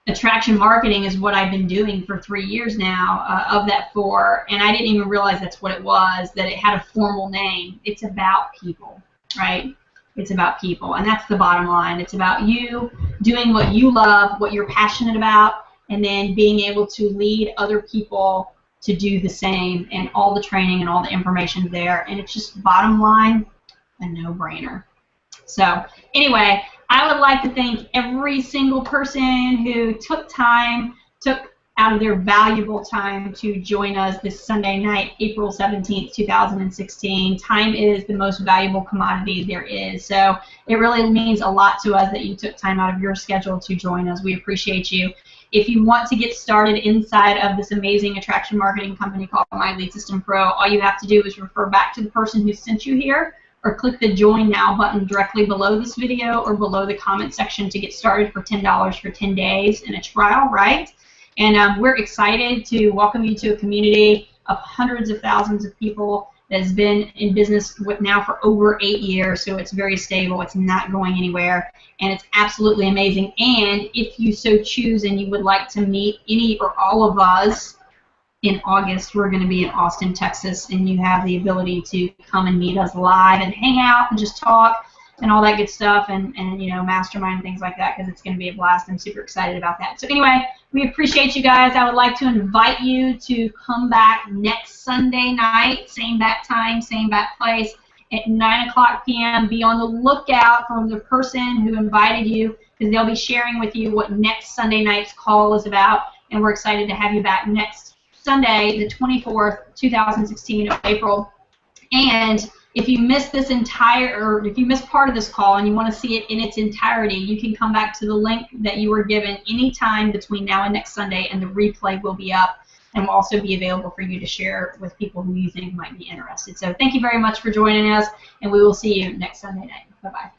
attraction marketing is what I've been doing for 3 years now, of that 4, and I didn't even realize that's what it was, that it had a formal name. It's about people, right? It's about people, and that's the bottom line. It's about you doing what you love, what you're passionate about, and then being able to lead other people to do the same, and all the training and all the information there, and it's just bottom line, a no-brainer. So anyway, I would like to thank every single person who took out of their valuable time to join us this Sunday night, April 17th, 2016. Time is the most valuable commodity there is. So it really means a lot to us that you took time out of your schedule to join us. We appreciate you. If you want to get started inside of this amazing attraction marketing company called My Lead System Pro, all you have to do is refer back to the person who sent you here, or click the Join Now button directly below this video or below the comment section to get started for $10 for 10 days in a trial, right? And we're excited to welcome you to a community of hundreds of thousands of people that has been in business now for over 8 years, so it's very stable. It's not going anywhere, and it's absolutely amazing. And if you so choose and you would like to meet any or all of us, in August, we're going to be in Austin, Texas, and you have the ability to come and meet us live and hang out and just talk and all that good stuff, and you know, mastermind and things like that, because it's going to be a blast. I'm super excited about that. So anyway, we appreciate you guys. I would like to invite you to come back next Sunday night, same bat time, same bat place, at 9 o'clock p.m. Be on the lookout for the person who invited you, because they'll be sharing with you what next Sunday night's call is about, and we're excited to have you back next Sunday, the 24th, 2016 of April. And if you missed this or if you missed part of this call and you want to see it in its entirety, you can come back to the link that you were given anytime between now and next Sunday, and the replay will be up and will also be available for you to share with people who you think might be interested. So thank you very much for joining us, and we will see you next Sunday night. Bye-bye.